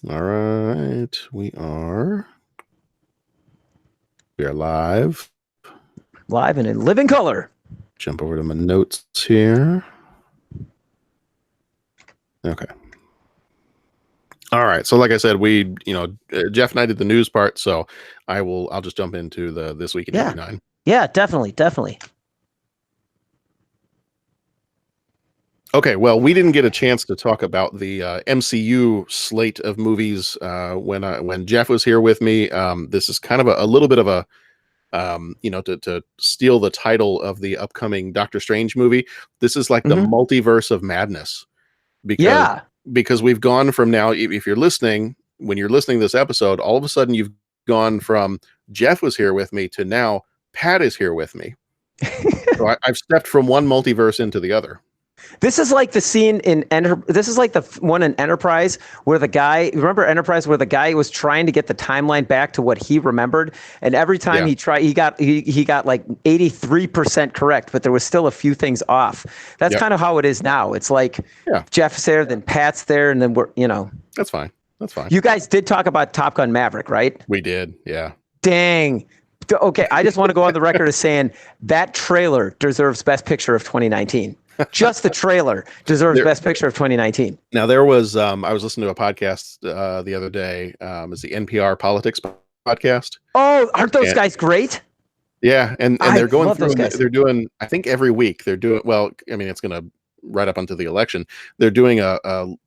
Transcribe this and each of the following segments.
All right, we are live. Live and in living color. Jump over to my notes here. Okay. All right. So like I said, Jeff and I did the news part, so I'll just jump into the This Week in 89. Yeah, definitely. Okay, well, we didn't get a chance to talk about the MCU slate of movies when Jeff was here with me. This is kind of a little bit of a to steal the title of the upcoming Doctor Strange movie. This is like the multiverse of madness because we've gone from now, if you're listening, when you're listening to this episode, all of a sudden you've gone from Jeff was here with me to now Pat is here with me. So I've stepped from one multiverse into the other. This is like the scene in this is like the one in Enterprise where the guy, remember Enterprise, where the guy was trying to get the timeline back to what he remembered, and every time he tried, he got like 83% correct, but there was still a few things off. That's kind of how it is now. It's like Jeff's there, then Pat's there, and then That's fine. You guys did talk about Top Gun Maverick, right? We did, yeah. Dang. Okay, I just want to go on the record as saying that trailer deserves Best Picture of 2019. Just the trailer deserves Best Picture of 2019. Now there was, I was listening to a podcast the other day. It's the NPR Politics podcast. Oh, aren't those guys great? Yeah, and they're going through. They're doing, I think every week they're doing. Well, I mean, it's going to right up until the election. They're doing what's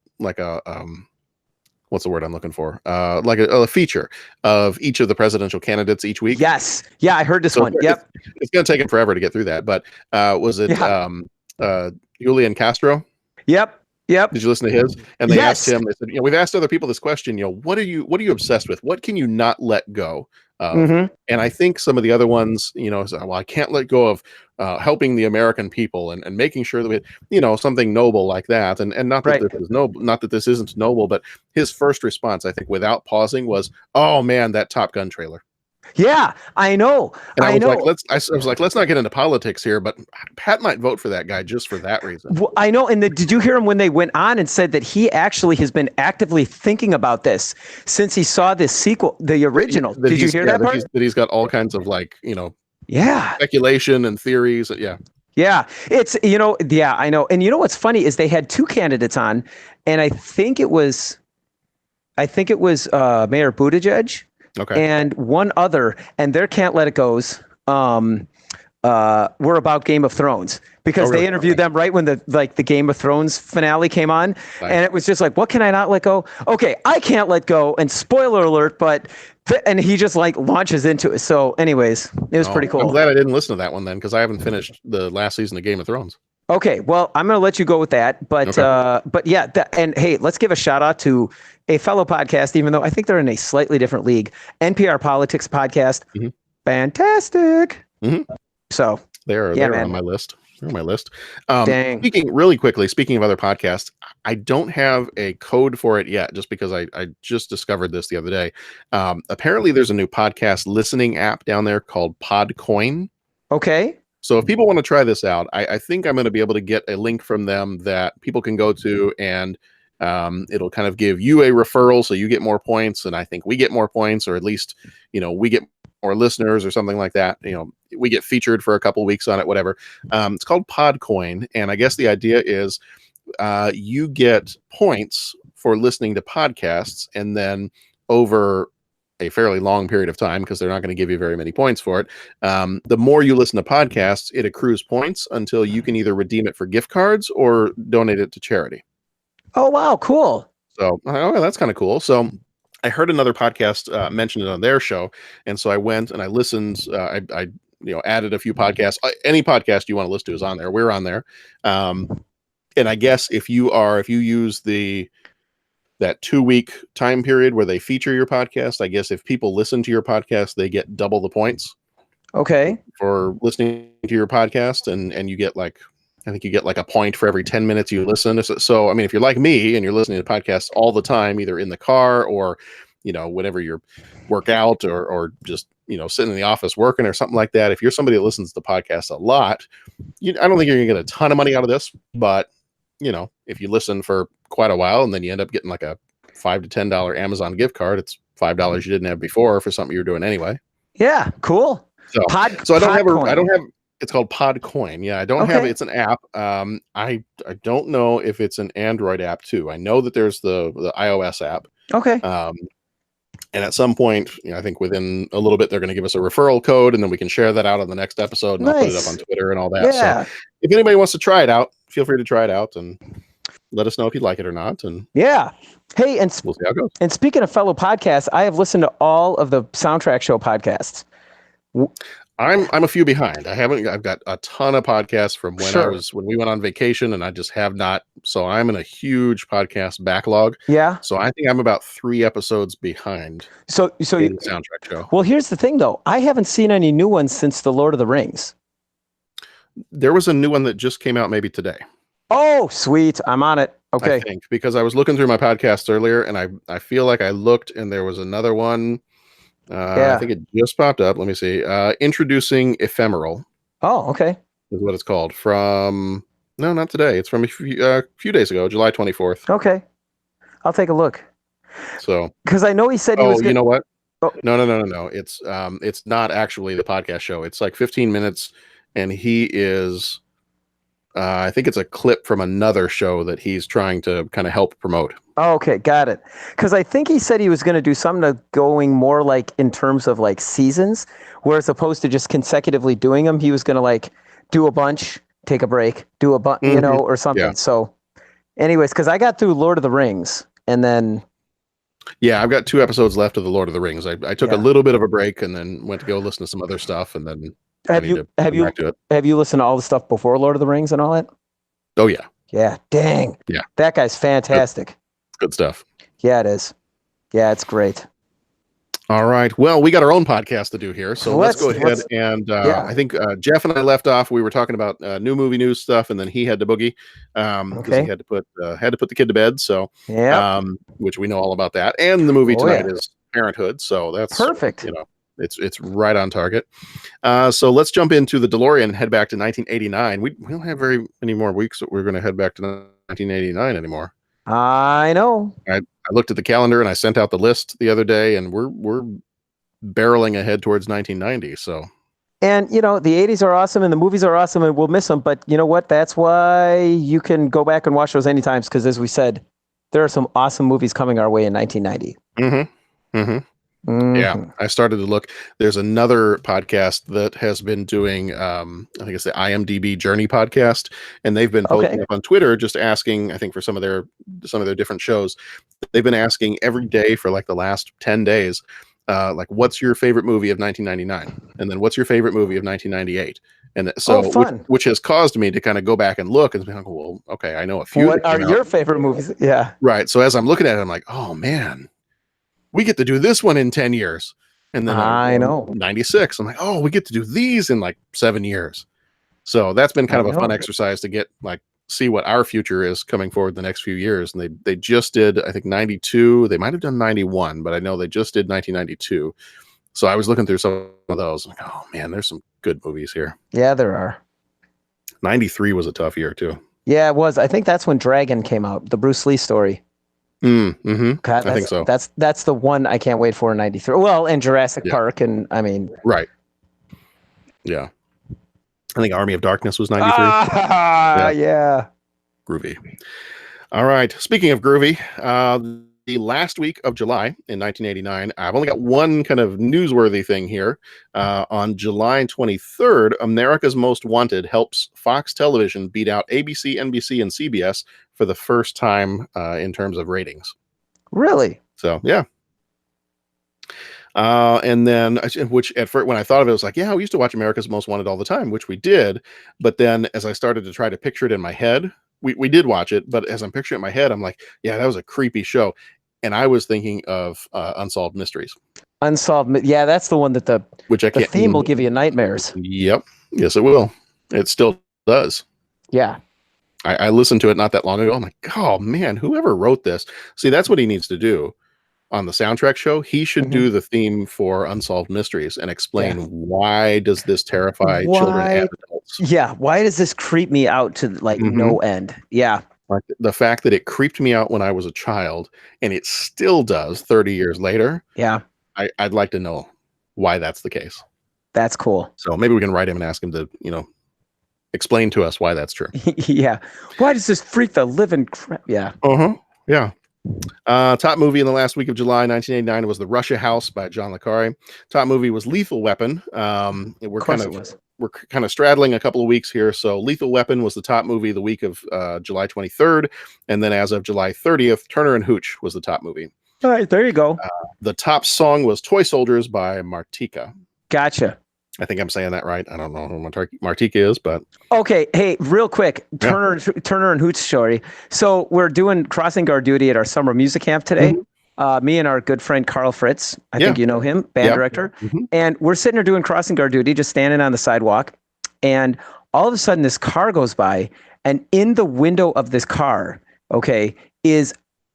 the word I'm looking for? Like a feature of each of the presidential candidates each week. Yes, yeah, I heard this one. Yep, it's going to take them forever to get through that. But was it? Julian Castro. Yep. Did you listen to his? And they asked him. They said, we've asked other people this question. What are you obsessed with? What can you not let go of? And I think some of the other ones, well, I can't let go of helping the American people and making sure that we, something noble like that. And not that this is noble, not that this isn't noble, but his first response, I think, without pausing, was, "Oh man, that Top Gun trailer." Yeah, I know. And I was like, let's not get into politics here, but Pat might vote for that guy just for that reason. Well, I know. And did you hear him when they went on and said that he actually has been actively thinking about this since he saw this sequel, the original? Did you hear that part? That he's got all kinds of speculation and theories. Yeah, it's, I know. And what's funny is they had two candidates on, and I think it was Mayor Buttigieg. Okay. And one other, and their Can't Let It Goes were about Game of Thrones, because they interviewed them right when the Game of Thrones finale came on. Nice. And it was just like, what can I not let go? Okay, I can't let go. And spoiler alert, and he just launches into it. So anyways, it was pretty cool. I'm glad I didn't listen to that one then, because I haven't finished the last season of Game of Thrones. Okay, well, I'm going to let you go with that, but yeah, and hey, let's give a shout out to a fellow podcast, even though I think they're in a slightly different league, NPR Politics podcast. Fantastic. So they're on my list. They're on my list. Dang. Speaking of other podcasts, I don't have a code for it yet, just because I just discovered this the other day. Apparently there's a new podcast listening app down there called Podcoin. Okay. So if people want to try this out, I think I'm going to be able to get a link from them that people can go to, and it'll kind of give you a referral, so you get more points, and I think we get more points, or at least, we get more listeners or something like that. We get featured for a couple weeks on it, whatever. It's called Podcoin, and I guess the idea is you get points for listening to podcasts, and then over a fairly long period of time, because they're not going to give you very many points for it. The more you listen to podcasts, it accrues points until you can either redeem it for gift cards or donate it to charity. Oh, wow. Cool. So, that's kind of cool. So I heard another podcast mention it on their show. And so I went and I listened. I added a few podcasts. Any podcast you want to listen to is on there. We're on there. And I guess if you use that 2-week time period where they feature your podcast, I guess if people listen to your podcast, they get double the points. Okay. For listening to your podcast, and you get I think you get a point for every 10 minutes you listen. So, I mean, if you're like me and you're listening to podcasts all the time, either in the car or, whenever you work out or just, sitting in the office working or something like that. If you're somebody that listens to podcasts a lot, I don't think you're going to get a ton of money out of this, but if you listen for quite a while and then you end up getting a $5 to $10 Amazon gift card. It's $5 you didn't have before for something you're doing anyway. Yeah, cool. So I don't have. It's called Podcoin. Yeah, I don't have. It's an app. I don't know if it's an Android app too. I know that there's the iOS app. Okay. And at some point, I think within a little bit, they're going to give us a referral code, and then we can share that out on the next episode, and I'll put it up on Twitter and all that. Yeah. So if anybody wants to try it out, feel free to try it out and let us know if you'd like it or not. And yeah. Hey, and we'll see how it goes. And speaking of fellow podcasts, I have listened to all of the Soundtrack Show podcasts. I'm a few behind. I've got a ton of podcasts from when we went on vacation, and I just have not. So I'm in a huge podcast backlog. Yeah. So I think I'm about 3 episodes behind. So the Soundtrack Show. Well, here's the thing though. I haven't seen any new ones since The Lord of the Rings. There was a new one that just came out maybe today. Oh, sweet. I'm on it. Okay. I think because I was looking through my podcasts earlier, and I feel like I looked and there was another one. I think it just popped up. Let me see. Introducing Ephemeral. Oh, okay. Is what it's called. No, not today. It's from a few days ago, July 24th. Okay. I'll take a look. So, because I know he said he was. You know what? Oh. No. It's not actually the podcast show. It's like 15 minutes, and he is. I think it's a clip from another show that he's trying to kind of help promote. Oh, okay, got it. Because I think he said he was going to do something going more like in terms of like seasons, whereas opposed to just consecutively doing them, he was going to like do a bunch, take a break, do a bunch, or something. Yeah. So, anyways, because I got through Lord of the Rings, and then. Yeah, I've got 2 episodes left of the Lord of the Rings. I took a little bit of a break and then went to go listen to some other stuff, and then. Have you listened to all the stuff before Lord of the Rings and all that? Oh yeah. Yeah. Dang. Yeah. That guy's fantastic. Good stuff. Yeah, it is. Yeah, it's great. All right. Well, we got our own podcast to do here, so let's go ahead and I think Jeff and I left off. We were talking about new movie news stuff, and then he had to boogie because he had to put the kid to bed. So which we know all about that. And the movie tonight is Parenthood, so that's perfect. It's right on target. So let's jump into the DeLorean and head back to 1989. We don't have very many more weeks that we're going to head back to 1989 anymore. I know. I looked at the calendar and I sent out the list the other day, and we're barreling ahead towards 1990. So. And, the 80s are awesome and the movies are awesome and we'll miss them. But you know what? That's why you can go back and watch those anytime. Because as we said, there are some awesome movies coming our way in 1990. Mm-hmm. Mm-hmm. Mm-hmm. Yeah, I started to look. There's another podcast that has been doing, I think it's the IMDb Journey podcast, and they've been posting up on Twitter, just asking. I think for some of their different shows, they've been asking every day for like the last 10 days, like what's your favorite movie of 1999, and then what's your favorite movie of 1998. And so, which has caused me to kind of go back and look and be like, well, okay, I know a few. What are your favorite movies? Yeah, right. So as I'm looking at it, I'm like, oh man. We get to do this one in 10 years. And then I know 96. I'm like, oh, we get to do these in like 7 years. So that's been kind of a fun exercise to get see what our future is coming forward the next few years. And they just did, I think 92, they might've done 91, but I know they just did 1992. So I was looking through some of those. Like, oh man, there's some good movies here. Yeah, there are. 93 was a tough year too. Yeah, it was. I think that's when Dragon came out, the Bruce Lee story. Mm-hmm. God, I think so. That's the one I can't wait for in 93. Well, and Jurassic Park, and I mean, right. Yeah. I think Army of Darkness was 93. Yeah. Groovy. All right. Speaking of groovy, the last week of July in 1989, I've only got one kind of newsworthy thing here. On July 23rd, America's Most Wanted helps Fox Television beat out ABC, NBC, and CBS for the first time in terms of ratings. Really? So, yeah. And then, which at first, when I thought of it, I was like, yeah, we used to watch America's Most Wanted all the time, which we did. But then as I started to try to picture it in my head, we did watch it. But as I'm picturing it in my head, I'm like, yeah, that was a creepy show. And I was thinking of Unsolved Mysteries. Yeah, that's the one that the theme will give you nightmares. Yep. Yes, it will. It still does. Yeah. I listened to it not that long ago. I'm like, oh man, whoever wrote this. See, that's what he needs to do on the soundtrack show. He should do the theme for Unsolved Mysteries and explain why does this terrify children and adults. Yeah. Why does this creep me out to no end? Yeah. Like the fact that it creeped me out when I was a child, and it still does 30 years later. Yeah, I'd like to know why that's the case. that's cool. So maybe we can write him and ask him to, explain to us why that's true. Yeah. Why does this freak the living crap? Yeah. Uh-huh. Yeah. Top movie in the last week of July 1989 was The Russia House by John le Carre. Top movie was Lethal Weapon. Of course it was. We're kind of straddling a couple of weeks here. So Lethal Weapon was the top movie the week of July 23rd. And then as of July 30th, Turner and Hooch was the top movie. All right, there you go. The top song was Toy Soldiers by Martika. Gotcha. I think I'm saying that right. I don't know who Martika is, but okay. Hey, real quick, Turner and Hooch story. So we're doing crossing guard duty at our summer music camp today. Me and our good friend Carl Fritz. I think you know him, band director. And we're sitting there doing crossing guard duty, just standing on the sidewalk. And all of a sudden, this car goes by, and in the window of this car, is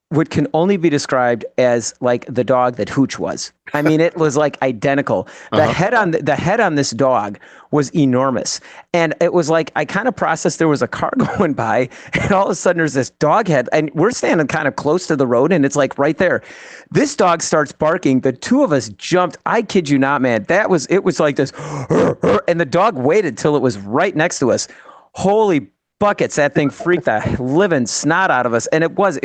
what can only be described as like the dog that Hooch was. I mean, it was like identical. The head on this dog was enormous. And it was like, I kind of processed there was a car going by, and all of a sudden there's this dog head, and we're standing kind of close to the road, and it's like right there. This dog starts barking. The two of us jumped. I kid you not, man. It was like this, and the dog waited till it was right next to us. Holy buckets, that thing freaked the living snot out of us. And it was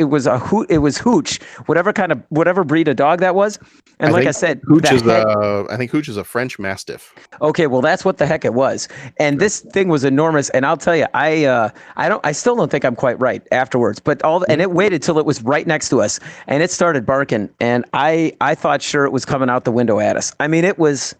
Hooch, whatever breed of dog that was. And I said, I think Hooch is a French Mastiff. Okay, well, that's what the heck it was. And this thing was enormous. And I'll tell you, I still don't think I'm quite right afterwards. But and it waited till it was right next to us, and it started barking. And I thought sure it was coming out the window at us. I mean, it was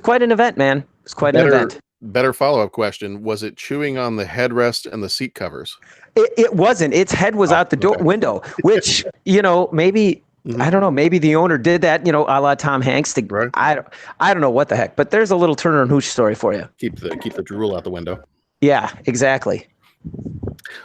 quite an event, man. It was quite an event. Better follow-up question. Was it chewing on the headrest and the seat covers? It wasn't. Its head was out the window, which, maybe, I don't know, maybe the owner did that, a la Tom Hanks. Right. I don't know what the heck, but there's a little Turner and Hooch story for you. Keep the drool out the window. Yeah, exactly.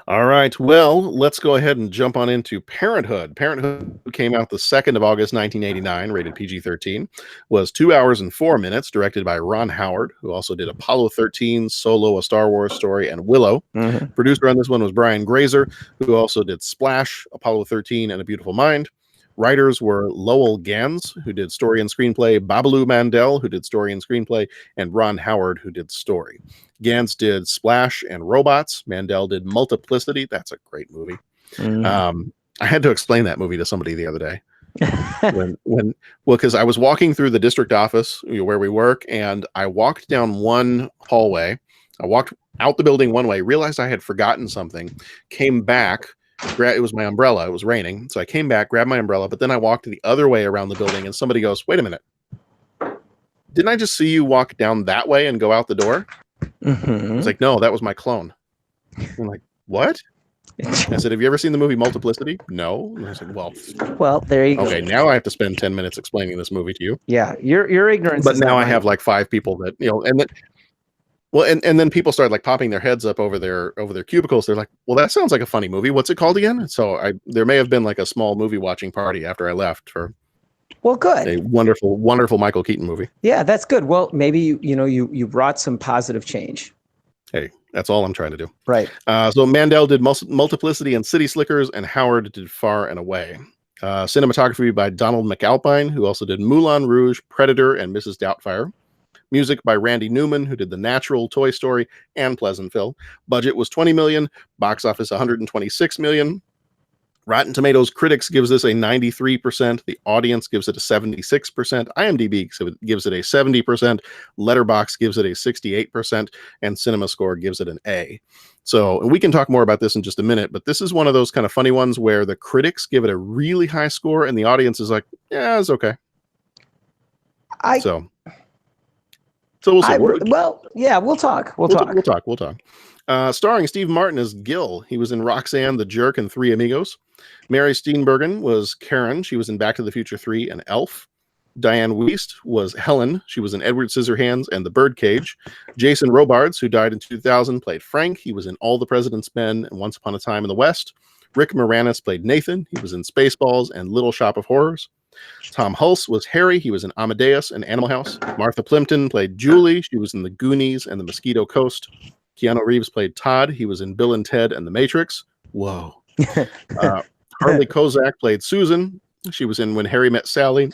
All right. Well, let's go ahead and jump on into Parenthood. Parenthood came out the 2nd of August, 1989, rated PG-13, was 2 hours and 4 minutes, directed by Ron Howard, who also did Apollo 13, Solo, A Star Wars Story, and Willow. Producer on this one was Brian Grazer, who also did Splash, Apollo 13, and A Beautiful Mind. Writers were Lowell Gans, who did story and screenplay, Babalu Mandel, who did story and screenplay, and Ron Howard, who did story. Gans did Splash and Robots. Mandel did Multiplicity. That's a great movie. I had to explain that movie to somebody the other day. Because I was walking through the district office where we work, and I walked down one hallway. I walked out the building one way, realized I had forgotten something, came back. It was my umbrella. It was raining. So I came back, grabbed my umbrella, but then I walked the other way around the building, and somebody goes, "Wait a minute. Didn't I just see you walk down that way and go out the door?" I was like, "No, that was my clone." I'm like, "What?" I said, "Have you ever seen the movie Multiplicity?" "No." And I said, well, there you go. Okay, now I have to spend 10 minutes explaining this movie to you. Yeah, your ignorance. But now I have like 5 people that, and then and then people start like popping their heads up over their cubicles. They're like, "Well, that sounds like a funny movie. What's it called again?" So there may have been like a small movie watching party after I left for good. A wonderful, wonderful Michael Keaton movie. Yeah, that's good. Well, maybe you brought some positive change. Hey, that's all I'm trying to do. Right. So Mandel did Multiplicity and City Slickers, and Howard did Far and Away. Cinematography by Donald McAlpine, who also did Moulin Rouge, Predator, and Mrs. Doubtfire. Music by Randy Newman, who did The Natural, Toy Story, and Pleasantville. Budget was $20 million. Box office $126 million. Rotten Tomatoes critics gives this a 93%. The audience gives it a 76%. IMDb gives it a 70%. Letterboxd gives it a 68%. And CinemaScore gives it an A. So we can talk more about this in just a minute, but this is one of those kind of funny ones where the critics give it a really high score and the audience is like, yeah, it's okay. So we'll see. We'll talk. We'll talk. Starring Steve Martin as Gil. He was in Roxanne, The Jerk, and Three Amigos. Mary Steenburgen was Karen. She was in Back to the Future 3 and Elf. Diane Wiest was Helen. She was in Edward Scissorhands and The Birdcage. Jason Robards, who died in 2000, played Frank. He was in All the President's Men and Once Upon a Time in the West. Rick Moranis played Nathan. He was in Spaceballs and Little Shop of Horrors. Tom Hulse was Harry. He was in Amadeus and Animal House. Martha Plimpton played Julie. She was in The Goonies and The Mosquito Coast. Keanu Reeves played Todd. He was in Bill and Ted and The Matrix. Whoa. Harley Kozak played Susan. She was in When Harry Met Sally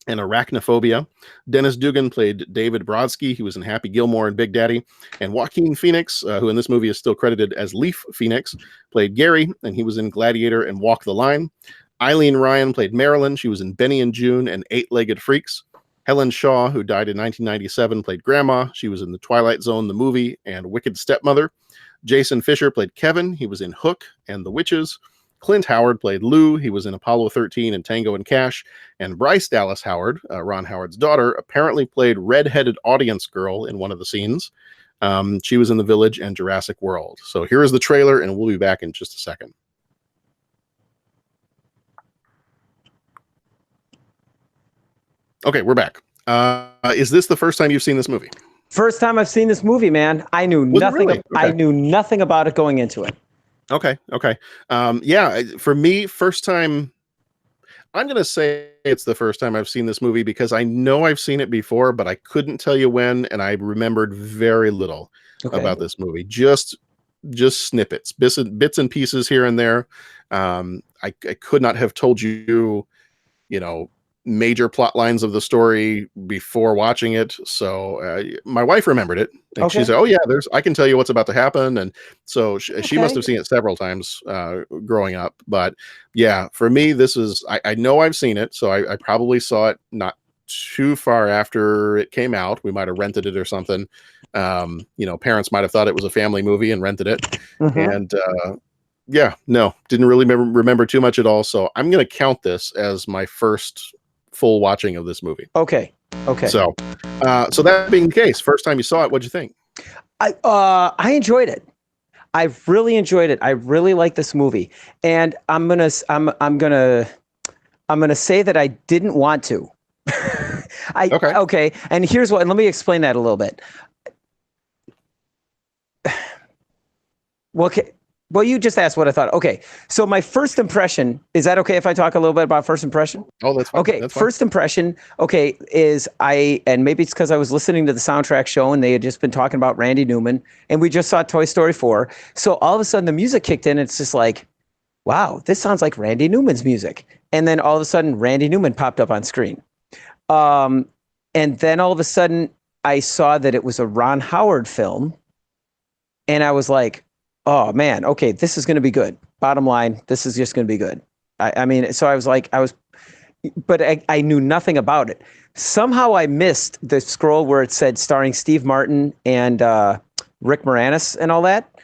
and Arachnophobia. Dennis Dugan played David Brodsky. He was in Happy Gilmore and Big Daddy. And Joaquin Phoenix, who in this movie is still credited as Leaf Phoenix, played Gary, and he was in Gladiator and Walk the Line. Eileen Ryan played Marilyn. She was in Benny and June and Eight-Legged Freaks. Helen Shaw, who died in 1997, played Grandma. She was in The Twilight Zone, the movie, and Wicked Stepmother. Jason Fisher played Kevin. He was in Hook and The Witches. Clint Howard played Lou. He was in Apollo 13 and Tango and Cash. And Bryce Dallas Howard, Ron Howard's daughter, apparently played redheaded audience girl in one of the scenes. She was in The Village and Jurassic World. So here is the trailer, and we'll be back in just a second. Okay, we're back. Is this the first time you've seen this movie? First time I've seen this movie, man. I knew nothing. Really? Okay. I knew nothing about it going into it. Okay. Yeah, for me, first time, I'm going to say it's the first time I've seen this movie because I know I've seen it before, but I couldn't tell you when, and I remembered very little about this movie. Just snippets, bits and pieces here and there. I could not have told you, major plot lines of the story before watching it. So my wife remembered it, and she said, "Oh yeah, I can tell you what's about to happen." And so she must have seen it several times growing up. But yeah, for me, this is I know I've seen it, so I probably saw it not too far after it came out. We might have rented it or something. Parents might have thought it was a family movie and rented it, and yeah, no, didn't really remember too much at all. So I'm going to count this as my first full watching of this movie. Okay. So that being the case, first time you saw it, what'd you think? I enjoyed it. I really enjoyed it. I really like this movie, and I'm gonna say that I didn't want to. Okay. And here's what. And let me explain that a little bit. Well, you just asked what I thought. Okay, so my first impression, is that okay if I talk a little bit about first impression? Oh, that's fine. Okay, that's first fine. impression, and maybe it's because I was listening to the soundtrack show and they had just been talking about Randy Newman, and we just saw Toy Story 4. So all of a sudden the music kicked in, and it's just like, wow, this sounds like Randy Newman's music. And then all of a sudden Randy Newman popped up on screen. And then all of a sudden I saw that it was a Ron Howard film, and I was like, oh man, okay, this is going to be good. Bottom line, this is just going to be good. So I was like, but I knew nothing about it. Somehow I missed the scroll where it said starring Steve Martin and Rick Moranis and all that.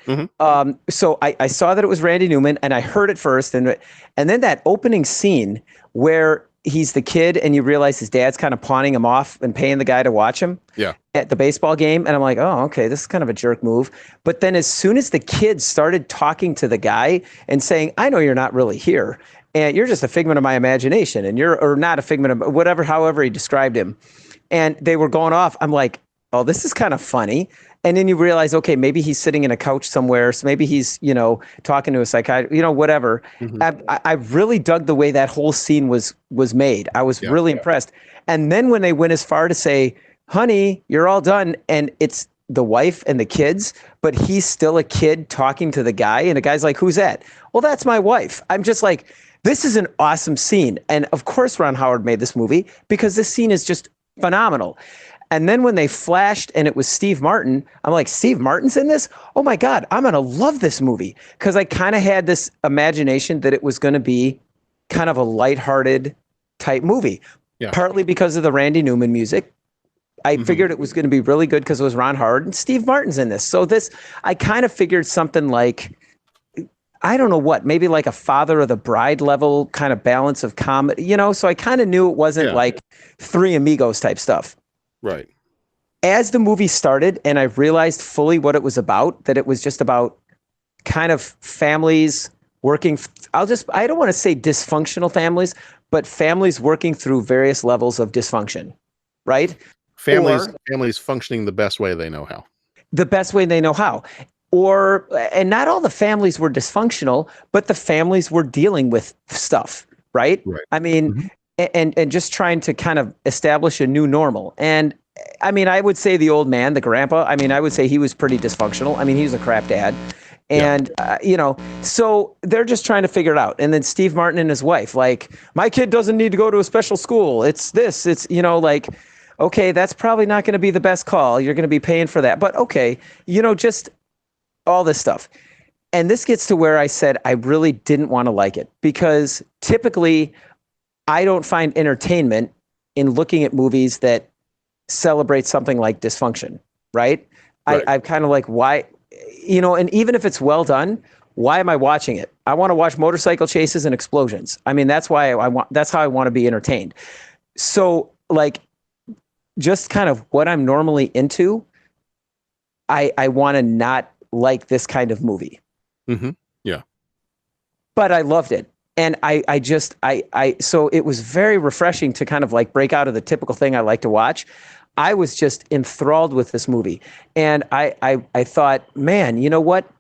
So I saw that it was Randy Newman, and I heard it first, and then that opening scene where he's the kid and you realize his dad's kind of pawning him off and paying the guy to watch him at the baseball game. And I'm like, oh, okay, this is kind of a jerk move. But then as soon as the kid started talking to the guy and saying, I know you're not really here, and you're just a figment of my imagination, and or not a figment of whatever, however he described him. And they were going off. I'm like, oh, this is kind of funny. And then you realize, okay, maybe he's sitting in a couch somewhere. So maybe he's, talking to a psychiatrist, whatever. I really dug the way that whole scene was made. I was really impressed. And then when they went as far to say, honey, you're all done, and it's the wife and the kids, but he's still a kid talking to the guy, and the guy's like, who's that? Well, that's my wife. I'm just like, this is an awesome scene. And of course, Ron Howard made this movie because this scene is just phenomenal. And then when they flashed and it was Steve Martin, I'm like, Steve Martin's in this? Oh my God, I'm going to love this movie. Because I kind of had this imagination that it was going to be kind of a lighthearted type movie. Partly because of the Randy Newman music. I figured it was going to be really good because it was Ron Howard, and Steve Martin's in this. So I kind of figured something like, I don't know what, maybe like a Father of the Bride level kind of balance of comedy, so I kind of knew it wasn't like Three Amigos type stuff. Right. As the movie started and I realized fully what it was about, that it was just about kind of families working. I don't want to say dysfunctional families, but families working through various levels of dysfunction, right? Families functioning the best way they know how. The best way they know how. And not all the families were dysfunctional, but the families were dealing with stuff, right? I mean, and just trying to kind of establish a new normal. And I mean, I would say the old man, the grandpa, I mean, I would say he was pretty dysfunctional. I mean, he was a crap dad. Yeah. And, so they're just trying to figure it out. And then Steve Martin and his wife, like, my kid doesn't need to go to a special school. It's this, it's, like, okay, that's probably not going to be the best call. You're going to be paying for that. But okay, just all this stuff. And this gets to where I said I really didn't want to like it because typically I don't find entertainment in looking at movies that celebrate something like dysfunction, right? Right. I'm kind of like, why, and even if it's well done, why am I watching it? I want to watch motorcycle chases and explosions. I mean, that's why that's how I want to be entertained. So like, just kind of what I'm normally into, I want to not like this kind of movie. Mm-hmm. Yeah. But I loved it. And so it was very refreshing to kind of like break out of the typical thing I like to watch. I was just enthralled with this movie. And I thought, man, you know what?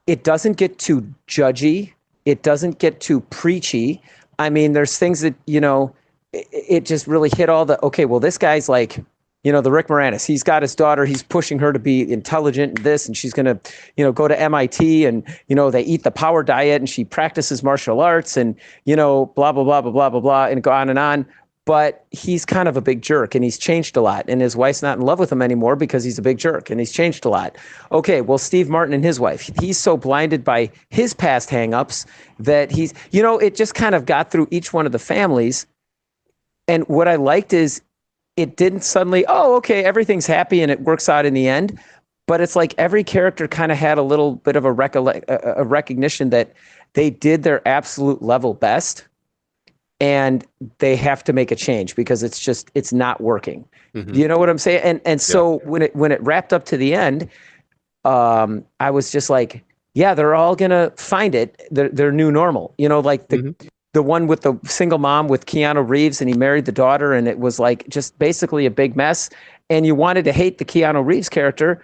It doesn't get too judgy. It doesn't get too preachy. I mean, there's things that, it just really hit all the, okay, well, this guy's like, the Rick Moranis, he's got his daughter, he's pushing her to be intelligent and this, and she's going to, go to MIT and, they eat the power diet and she practices martial arts and, blah, blah, blah, blah, blah, blah, blah, and go on and on. But he's kind of a big jerk and he's changed a lot. And his wife's not in love with him anymore because he's a big jerk and he's changed a lot. Okay, well, Steve Martin and his wife, he's so blinded by his past hangups that he's, it just kind of got through each one of the families. And what I liked is it didn't suddenly, oh, okay, everything's happy and it works out in the end. But it's like every character kind of had a little bit of a recognition that they did their absolute level best and they have to make a change because it's not working. Mm-hmm. You know what I'm saying? And so when it wrapped up to the end, I was just like, yeah, they're all gonna find it. Their new normal. Like the one with the single mom with Keanu Reeves and he married the daughter and it was like just basically a big mess. And you wanted to hate the Keanu Reeves character,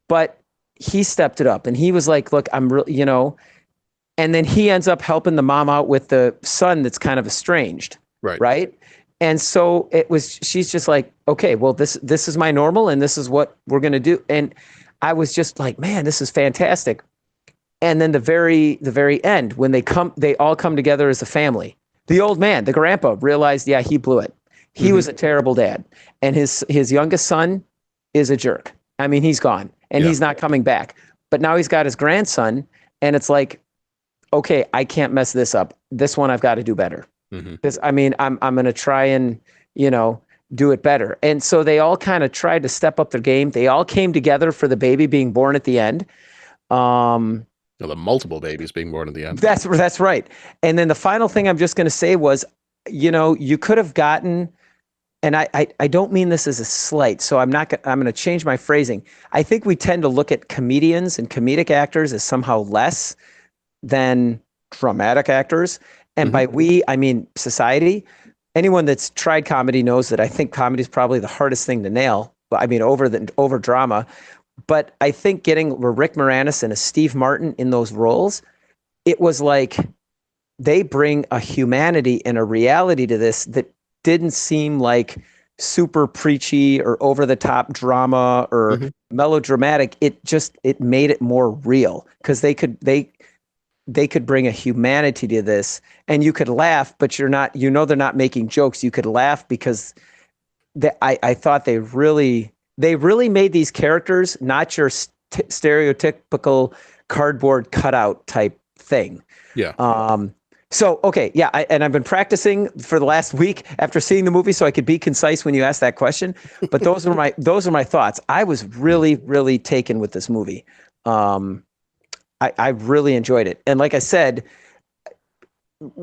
but he stepped it up and he was like, look, I'm really, and then he ends up helping the mom out with the son that's kind of estranged. Right. And so she's just like, okay, well, this is my normal and this is what we're going to do. And I was just like, man, this is fantastic. And then the very end, when they all come together as a family. The old man, the grandpa, realized, yeah, he blew it. He was a terrible dad. And his youngest son is a jerk. I mean, he's gone and he's not coming back. But now he's got his grandson and it's like, okay, I can't mess this up. This one I've got to do better. Because I mean, I'm going to try and, do it better. And so they all kind of tried to step up their game. They all came together for the baby being born at the end. The multiple babies being born at the end. That's right. And then the final thing I'm just going to say was, you could have gotten, and I don't mean this as a slight, so I'm going to change my phrasing. I think we tend to look at comedians and comedic actors as somehow less than dramatic actors. And by we, I mean society. Anyone that's tried comedy knows that I think comedy is probably the hardest thing to nail. I mean, over drama. But I think getting Rick Moranis and a Steve Martin in those roles, it was like they bring a humanity and a reality to this that didn't seem like super preachy or over the top drama or melodramatic. It made it more real because they could bring a humanity to this and you could laugh, but you're not, they're not making jokes. You could laugh because I thought they really made these characters not your stereotypical cardboard cutout type thing. Yeah. So, okay. Yeah. And I've been practicing for the last week after seeing the movie so I could be concise when you ask that question. But those are my thoughts. I was really, really taken with this movie. I really enjoyed it. And like I said,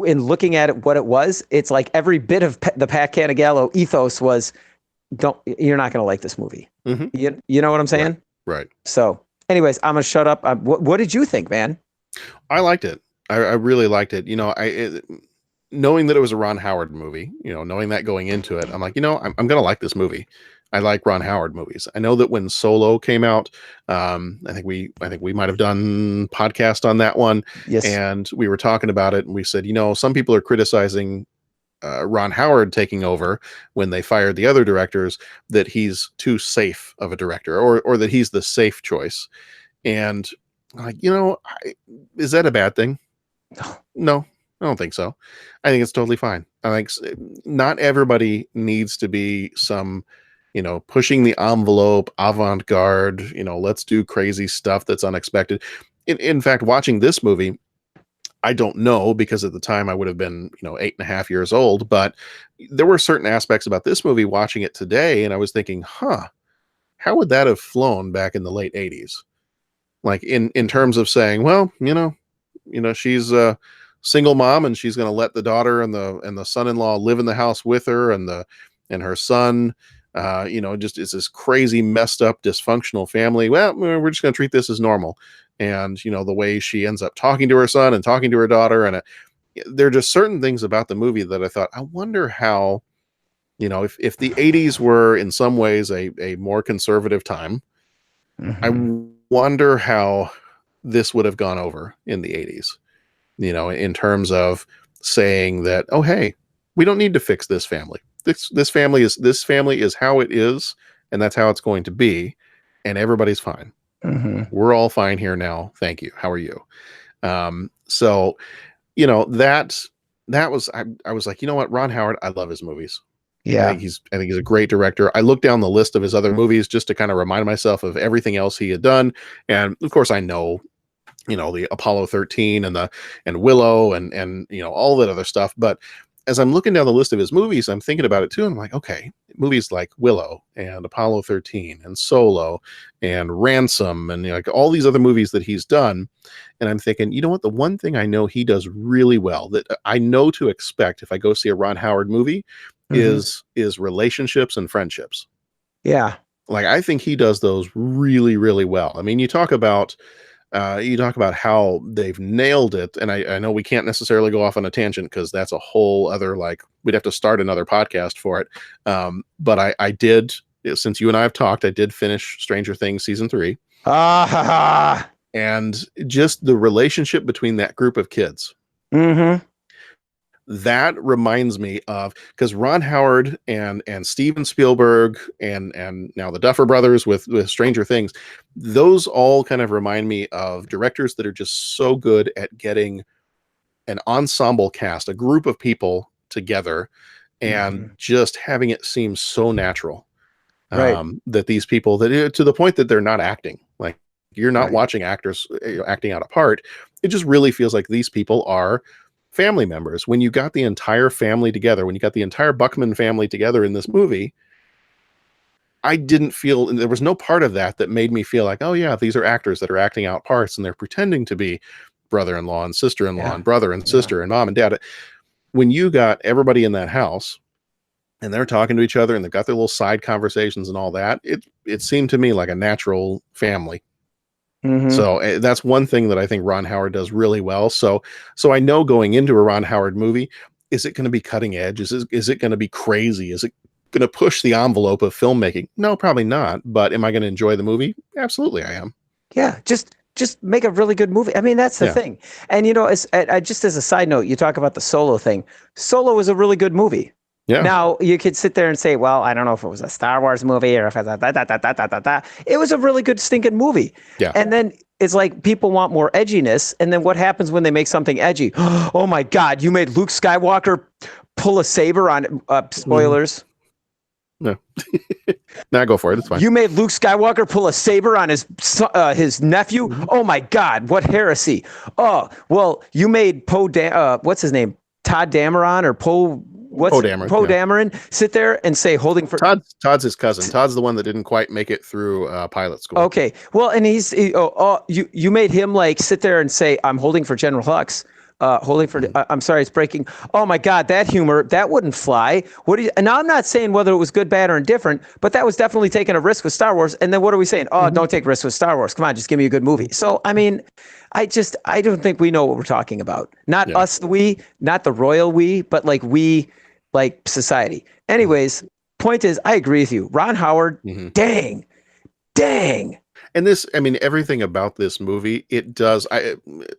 in looking at it, what it was, it's like every bit of the Pat Canigallo ethos was, you're not going to like this movie. You know what I'm saying? Right. So anyways, I'm going to shut up. What did you think, man? I liked it. I really liked it. Knowing that it was a Ron Howard movie, knowing that going into it, I'm like, I'm going to like this movie. I like Ron Howard movies. I know that when Solo came out, I think we might have done podcast on that one. Yes. And we were talking about it and we said, some people are criticizing Ron Howard taking over when they fired the other directors, that he's too safe of a director, or that he's the safe choice. And like, is that a bad thing? No, I don't think so. I think it's totally fine. I think not everybody needs to be some, pushing the envelope, avant-garde, let's do crazy stuff that's unexpected. In fact, watching this movie, I don't know, because at the time I would have been, 8.5 years old, but there were certain aspects about this movie watching it today, and I was thinking, how would that have flown back in the late 80s? Like in terms of saying, well, she's a single mom and she's going to let the daughter and the son-in-law live in the house with her, and her son, just is this crazy, messed up, dysfunctional family. Well, we're just going to treat this as normal. And, the way she ends up talking to her son and talking to her daughter. And there are just certain things about the movie that I thought, I wonder how, if the 80s were in some ways a more conservative time, I wonder how this would have gone over in the 80s, in terms of saying that, oh, hey, we don't need to fix this family. This family is how it is, and that's how it's going to be, and everybody's fine. We're all fine here now. Thank you. How are you? So, that was, I was like, you know what, Ron Howard, I love his movies. Yeah. I think he's a great director. I looked down the list of his other movies just to kind of remind myself of everything else he had done. And of course I know, the Apollo 13 and Willow and all that other stuff. But as I'm looking down the list of his movies, I'm thinking about it too. And I'm like, okay, movies like Willow and Apollo 13 and Solo and Ransom and like all these other movies that he's done. And I'm thinking, you know what? The one thing I know he does really well, that I know to expect if I go see a Ron Howard movie, is relationships and friendships. Yeah. Like, I think he does those really, really well. I mean, you talk about how they've nailed it. And I know we can't necessarily go off on a tangent because that's a whole other, like, we'd have to start another podcast for it. But I did, since you and I have talked, I did finish Stranger Things season 3. And just the relationship between that group of kids. That reminds me of, because Ron Howard and Steven Spielberg and now the Duffer Brothers with Stranger Things, those all kind of remind me of directors that are just so good at getting an ensemble cast, a group of people together, and just having it seem so natural. Right. That these people, that to the point that they're not acting, like you're not watching actors acting out a part. It just really feels like these people are family members. When you got the entire family together, when you got the entire Buckman family together in this movie, I didn't feel, there was no part of that made me feel like, oh yeah, these are actors that are acting out parts and they're pretending to be brother-in-law and sister-in-law and brother and sister and mom and dad. When you got everybody in that house and they're talking to each other and they've got their little side conversations and all that, it seemed to me like a natural family. So that's one thing that I think Ron Howard does really well. So I know going into a Ron Howard movie, is it going to be cutting edge? Is it going to be crazy? Is it going to push the envelope of filmmaking? No, probably not. But am I going to enjoy the movie? Absolutely, I am. Yeah, just make a really good movie. I mean, that's the thing. And just as a side note, you talk about the Solo thing. Solo is a really good movie. Yeah. Now you could sit there and say, well, I don't know if it was a Star Wars movie or if it was it was a really good stinking movie. Yeah. And then it's like people want more edginess. And then what happens when they make something edgy? Oh my God, you made Luke Skywalker pull a saber on spoilers. No. Now go for it. It's fine. You made Luke Skywalker pull a saber on his nephew. Oh my God, what heresy! Oh well, you made what's his name? Todd Dameron or Poe Dameron sit there and say holding for Todd's his cousin. Todd's the one that didn't quite make it through pilot school. Okay, well, and you made him like sit there and say I'm holding for General Hux. I'm sorry, it's breaking. Oh my God, that humor, that wouldn't fly. And now I'm not saying whether it was good, bad, or indifferent, but that was definitely taking a risk with Star Wars. And then what are we saying? Oh, don't take risks with Star Wars. Come on, just give me a good movie. So, I mean, I don't think we know what we're talking about. Not us, not the royal we, but like we, like society. Anyways, point is, I agree with you. Ron Howard, dang. And this, I mean, everything about this movie, it does.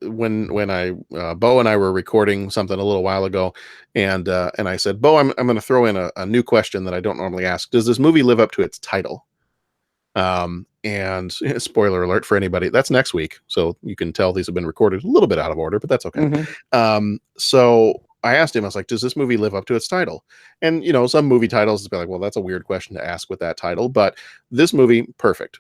When I Bo and I were recording something a little while ago, and I said, Bo, I'm going to throw in a new question that I don't normally ask. Does this movie live up to its title? And spoiler alert for anybody, that's next week, so you can tell these have been recorded a little bit out of order, but that's okay. So I asked him, I was like, does this movie live up to its title? And some movie titles be like, well, that's a weird question to ask with that title, but this movie, perfect.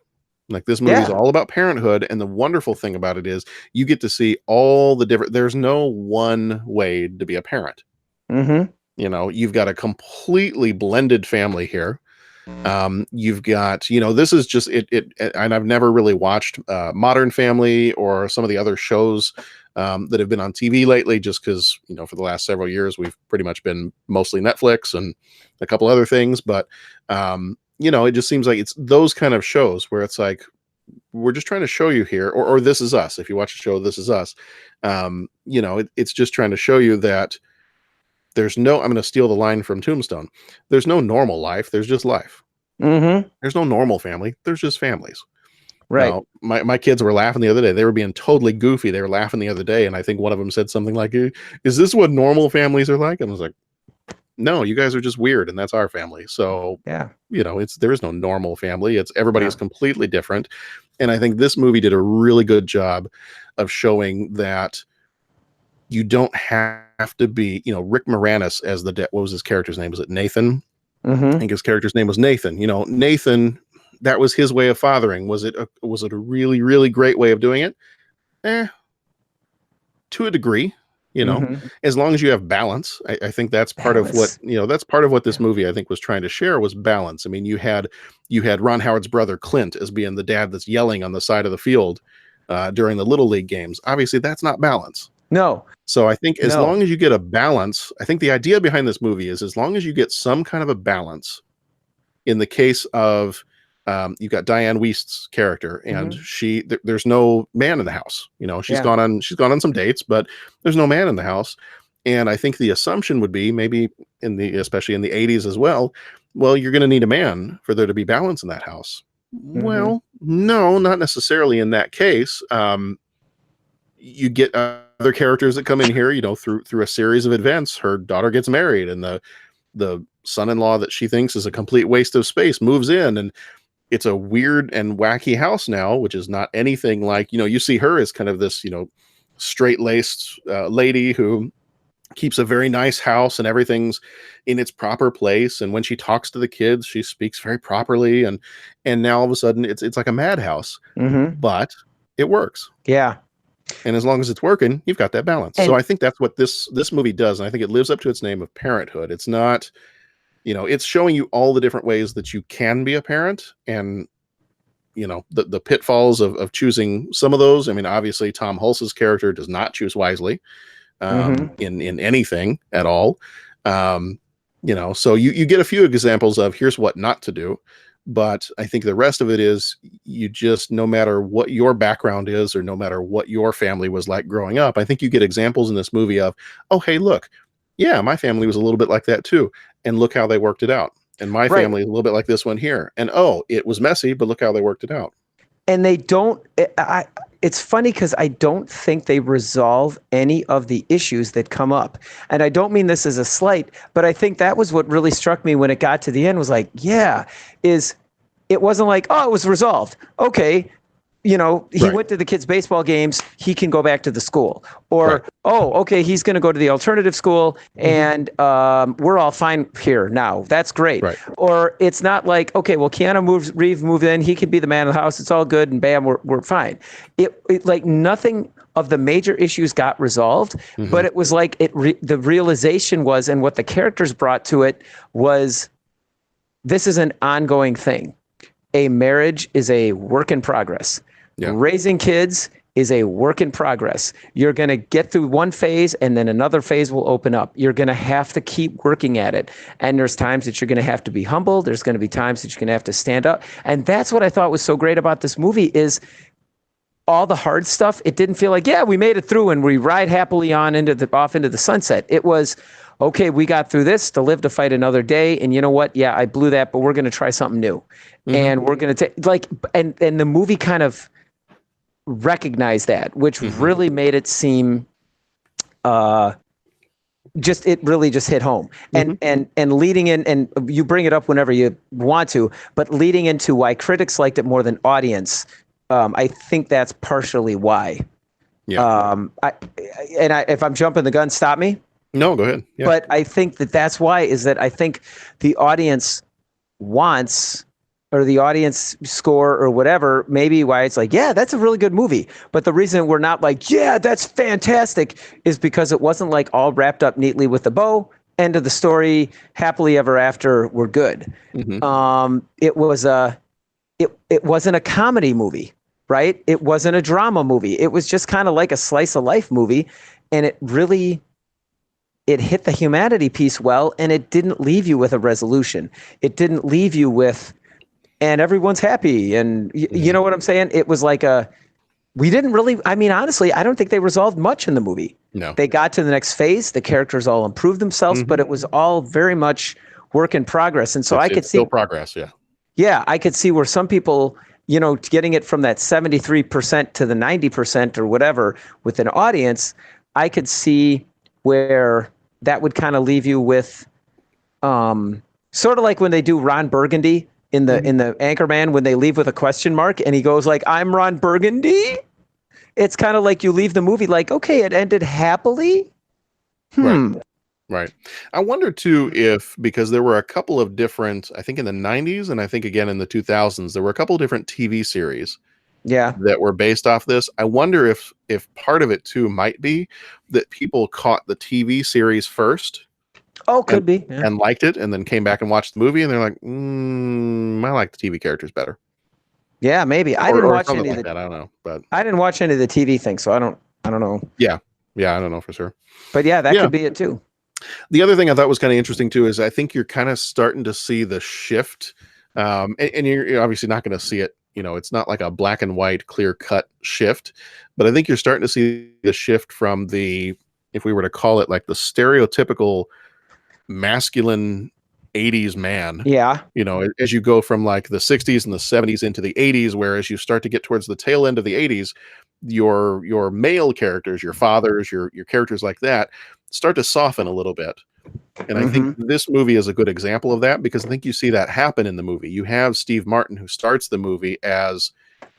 Like, this movie is all about parenthood, and the wonderful thing about it is you get to see all the different. There's no one way to be a parent. You've got a completely blended family here. You've got, this is just it, and I've never really watched Modern Family or some of the other shows that have been on TV lately, just because, for the last several years, we've pretty much been mostly Netflix and a couple other things. But, it just seems like it's those kind of shows where it's like, we're just trying to show you here, or This Is Us. If you watch the show, This Is Us, it's just trying to show you that there's no, I'm going to steal the line from Tombstone. There's no normal life. There's just life. There's no normal family. There's just families. Right. Now, my kids were laughing the other day. They were being totally goofy. They were laughing the other day. And I think one of them said something like, is this what normal families are like? And I was like, no, you guys are just weird. And that's our family. So, yeah, there is no normal family. Everybody is completely different. And I think this movie did a really good job of showing that you don't have to be, Rick Moranis as what was his character's name? Was it Nathan? I think his character's name was Nathan. Nathan, that was his way of fathering. Was it a really, really great way of doing it? To a degree, as long as you have balance. I think that's part of what this movie, I think, was trying to share, was balance. I mean, you had Ron Howard's brother Clint as being the dad that's yelling on the side of the field during the Little League games. Obviously, that's not balance. No. So I think as long as you get a balance, I think the idea behind this movie is as long as you get some kind of a balance. In the case of you've got Diane Weist's character, and there's no man in the house. She's gone on some dates, but there's no man in the house. And I think the assumption would be, maybe especially in the 80s as well, you're going to need a man for there to be balance in that house. Well, no, not necessarily in that case. You get other characters that come in here, through a series of events. Her daughter gets married, and the son-in-law that she thinks is a complete waste of space moves in, and it's a weird and wacky house now, which is not anything like, you see her as kind of this, straight-laced lady who keeps a very nice house and everything's in its proper place. And when she talks to the kids, she speaks very properly. And now all of a sudden it's like a madhouse, but it works. Yeah. And as long as it's working, you've got that balance. So I think that's what this movie does. And I think it lives up to its name of parenthood. It's not, it's showing you all the different ways that you can be a parent, and, the pitfalls of choosing some of those. I mean, obviously Tom Hulce's character does not choose wisely in anything at all. So you get a few examples of here's what not to do. But I think the rest of it is you just, no matter what your background is, or no matter what your family was like growing up, I think you get examples in this movie of, oh, hey, look, yeah, my family was a little bit like that too. And look how they worked it out. And my family is a little bit like this one here. And, oh, it was messy, but look how they worked it out. And they don't, it's funny because I don't think they resolve any of the issues that come up. And I don't mean this as a slight, but I think that was what really struck me when it got to the end, was like, it wasn't like, oh, it was resolved. Okay. He went to the kids' baseball games. He can go back to the school. Or, oh, okay, he's going to go to the alternative school, and we're all fine here now. That's great. Right. Or it's not like, okay, well, Keanu Reeves moved in. He could be the man of the house. It's all good, and bam, we're fine. It like nothing of the major issues got resolved, but it was like the realization was, and what the characters brought to it was, this is an ongoing thing. A marriage is a work in progress. Yeah. Raising kids is a work in progress. You're going to get through one phase, and then another phase will open up. You're going to have to keep working at it. And there's times that you're going to have to be humble. There's going to be times that you're going to have to stand up. And that's what I thought was so great about this movie is all the hard stuff, it didn't feel like, yeah, we made it through and we ride happily on off into the sunset. It was, okay, we got through this to live to fight another day. And you know what? Yeah, I blew that, but we're going to try something new. And we're going to take and the movie kind of recognized that, which really made it seem, it really just hit home. And leading in, and you bring it up whenever you want to, but leading into why critics liked it more than audience, I think that's partially why. Yeah. If I'm jumping the gun, stop me. No, go ahead. Yeah. But I think that's why, is that I think the audience wants, or the audience score or whatever, maybe why it's like, yeah, that's a really good movie. But the reason we're not like, yeah, that's fantastic, is because it wasn't like all wrapped up neatly with a bow, end of the story, happily ever after, we're good. It wasn't a comedy movie, right? It wasn't a drama movie. It was just kind of like a slice of life movie. And it hit the humanity piece well, and it didn't leave you with a resolution. It didn't leave you with, and everyone's happy. And you know what I'm saying? It was like we didn't really, I mean, honestly, I don't think they resolved much in the movie. No. They got to the next phase. The characters all improved themselves, but it was all very much work in progress. And so I could see still progress. Yeah. Yeah. I could see where some people, getting it from that 73% to the 90% or whatever with an audience, I could see where that would kind of leave you with, sort of like when they do Ron Burgundy in the Anchorman, when they leave with a question mark and he goes like, I'm Ron Burgundy. It's kind of like you leave the movie like, okay, it ended happily. Right. I wonder too if, because there were a couple of different, I think in the 90s and I think again in the 2000s, there were a couple of different TV series that were based off this. I wonder if part of it too might be that people caught the TV series first. Oh, could be. Yeah. And liked it, and then came back and watched the movie, and they're like, I like the TV characters better. Yeah, maybe. I didn't watch any of that. I don't know, but I didn't watch any of the TV things, so I don't know. Yeah, I don't know for sure. But yeah, that could be it too. The other thing I thought was kind of interesting too is I think you're kind of starting to see the shift, and you're obviously not going to see it. It's not like a black and white, clear cut shift, but I think you're starting to see the shift from the, if we were to call it like the stereotypical masculine 80s man. Yeah. As you go from like the 60s and the 70s into the 80s, whereas you start to get towards the tail end of the 80s, your male characters, your fathers, your characters like that start to soften a little bit. And I think this movie is a good example of that, because I think you see that happen in the movie. You have Steve Martin, who starts the movie as,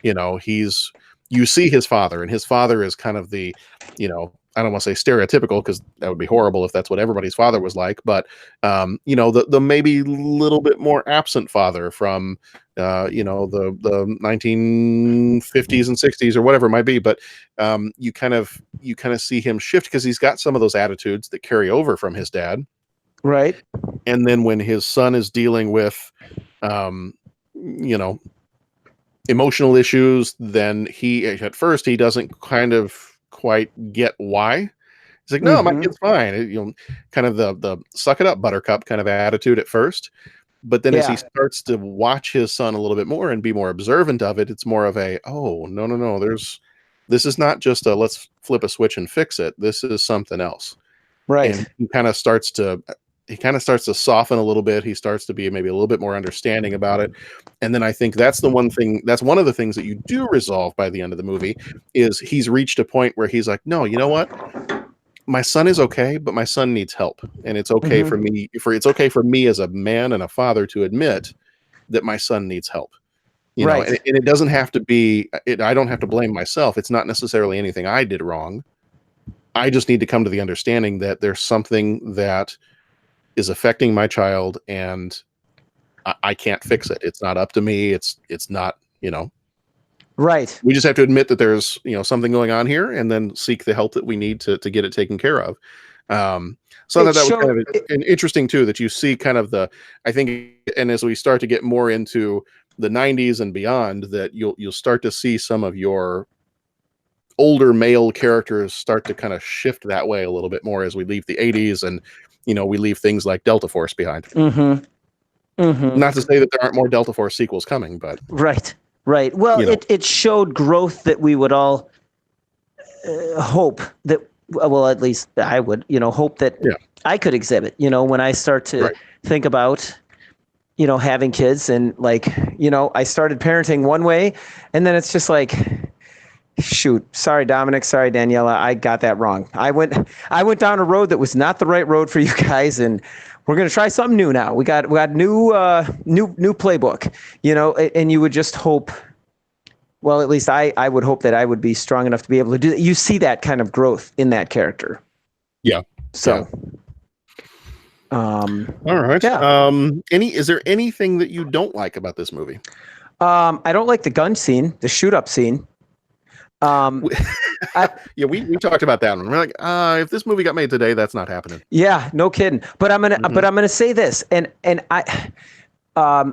you see his father, and his father is kind of the, I don't want to say stereotypical, because that would be horrible if that's what everybody's father was like, but the maybe little bit more absent father from the 1950s and 60s or whatever it might be. But you kind of see him shift, because he's got some of those attitudes that carry over from his dad. Right. And then when his son is dealing with emotional issues, then at first he doesn't kind of quite get why. He's like, no, my kid's fine. Kind of the suck it up, buttercup kind of attitude at first. But then as he starts to watch his son a little bit more and be more observant of it, it's more of a, oh, no, this is not just a let's flip a switch and fix it. This is something else. Right. And he kind of starts to soften a little bit. He starts to be maybe a little bit more understanding about it. And then I think that's one of the things that you do resolve by the end of the movie, is he's reached a point where he's like, no, you know what? My son is okay, but my son needs help. And it's okay for me, it's okay for me as a man and a father to admit that my son needs help. And it doesn't have to be, I don't have to blame myself. It's not necessarily anything I did wrong. I just need to come to the understanding that there's something that is affecting my child, and I can't fix it. It's not up to me. It's not, right. We just have to admit that there's, something going on here, and then seek the help that we need to get it taken care of. So that was kind of an interesting too, that you see kind of I think, and as we start to get more into the 90s and beyond, that you'll start to see some of your older male characters start to kind of shift that way a little bit more as we leave the 80s, and we leave things like Delta Force behind. Not to say that there aren't more Delta Force sequels coming, but right. Right. Well, You know, it showed growth that we would all hope that, well, at least I would, hope that yeah, I could exhibit, when I start to right, think about, having kids and like, I started parenting one way and then it's just like, shoot, sorry, Dominic, sorry, Daniela, I got that wrong. I went down a road that was not the right road for you guys. And we're going to try something new now. We got new playbook, and you would just hope, well, at least I would hope that I would be strong enough to be able to do that. You see that kind of growth in that character. yeah, yeah. So, All right. yeah. Is there anything that you don't like about this movie? I don't like the gun scene, the shoot up scene. I, Yeah, we talked about that one. We're like, if this movie got made today, that's not happening. yeah, no kidding. But I'm gonna say this, and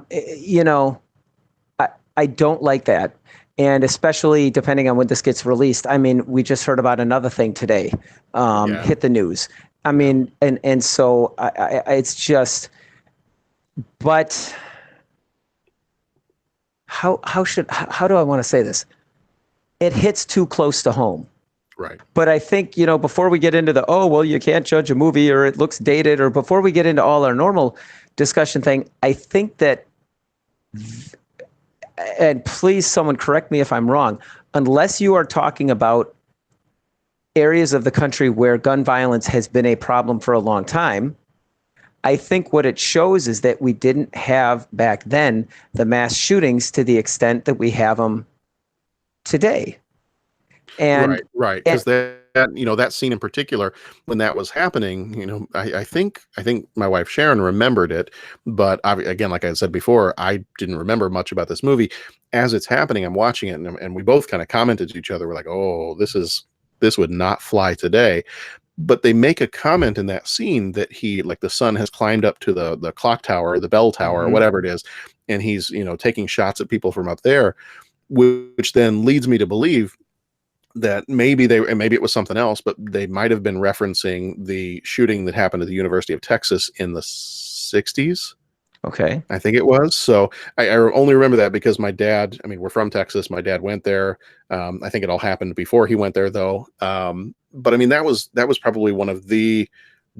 you know, I don't like that. And especially depending on when this gets released. I mean, we just heard about another thing today, hit the news. I mean, and so it's just, but how do I want to say this? It hits too close to home. Right. But I think, before we get into the, oh, well, you can't judge a movie or it looks dated, or before we get into all our normal discussion thing, I think that, and please someone correct me if I'm wrong, unless you are talking about areas of the country where gun violence has been a problem for a long time, I think what it shows is that we didn't have back then the mass shootings to the extent that we have them today. And right. Because that scene in particular, when that was happening, I think my wife Sharon remembered it, but again, like I said before, I didn't remember much about this movie. As it's happening, I'm watching it, and we both kind of commented to each other. We're like, "Oh, this would not fly today." But they make a comment in that scene that the son has climbed up to the clock tower, the bell tower, or whatever it is, and he's taking shots at people from up there, which then leads me to believe that maybe it was something else, but they might have been referencing the shooting that happened at the University of Texas in the 60s. okay. I think it was. So I only remember that because my dad, we're from Texas. My dad went there. I think it all happened before he went there though. But that was probably one of the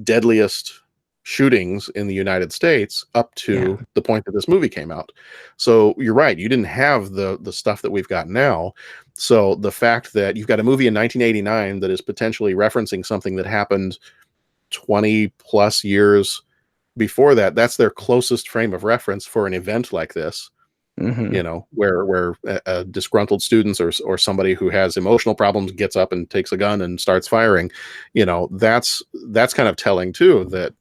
deadliest shootings in the United States up to the point that this movie came out. So you're right. You didn't have the stuff that we've got now. So the fact that you've got a movie in 1989 that is potentially referencing something that happened 20 plus years before that's their closest frame of reference for an event like this. Where disgruntled students or somebody who has emotional problems gets up and takes a gun and starts firing, that's kind of telling too, that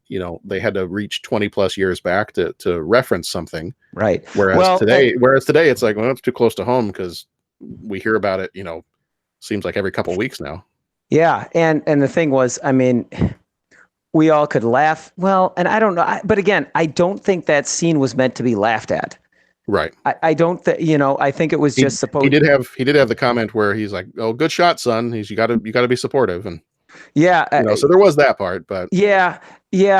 they had to reach 20 plus years back to reference something. Right. Whereas today it's like, well, it's too close to home because we hear about it, seems like every couple of weeks now. Yeah, and the thing was, we all could laugh. Well, and I don't know, but again, I don't think that scene was meant to be laughed at. Right. I don't think, I think it was just supposed. He did have the comment where he's like, "Oh, good shot, son." You got to be supportive, and so there was that part, but yeah.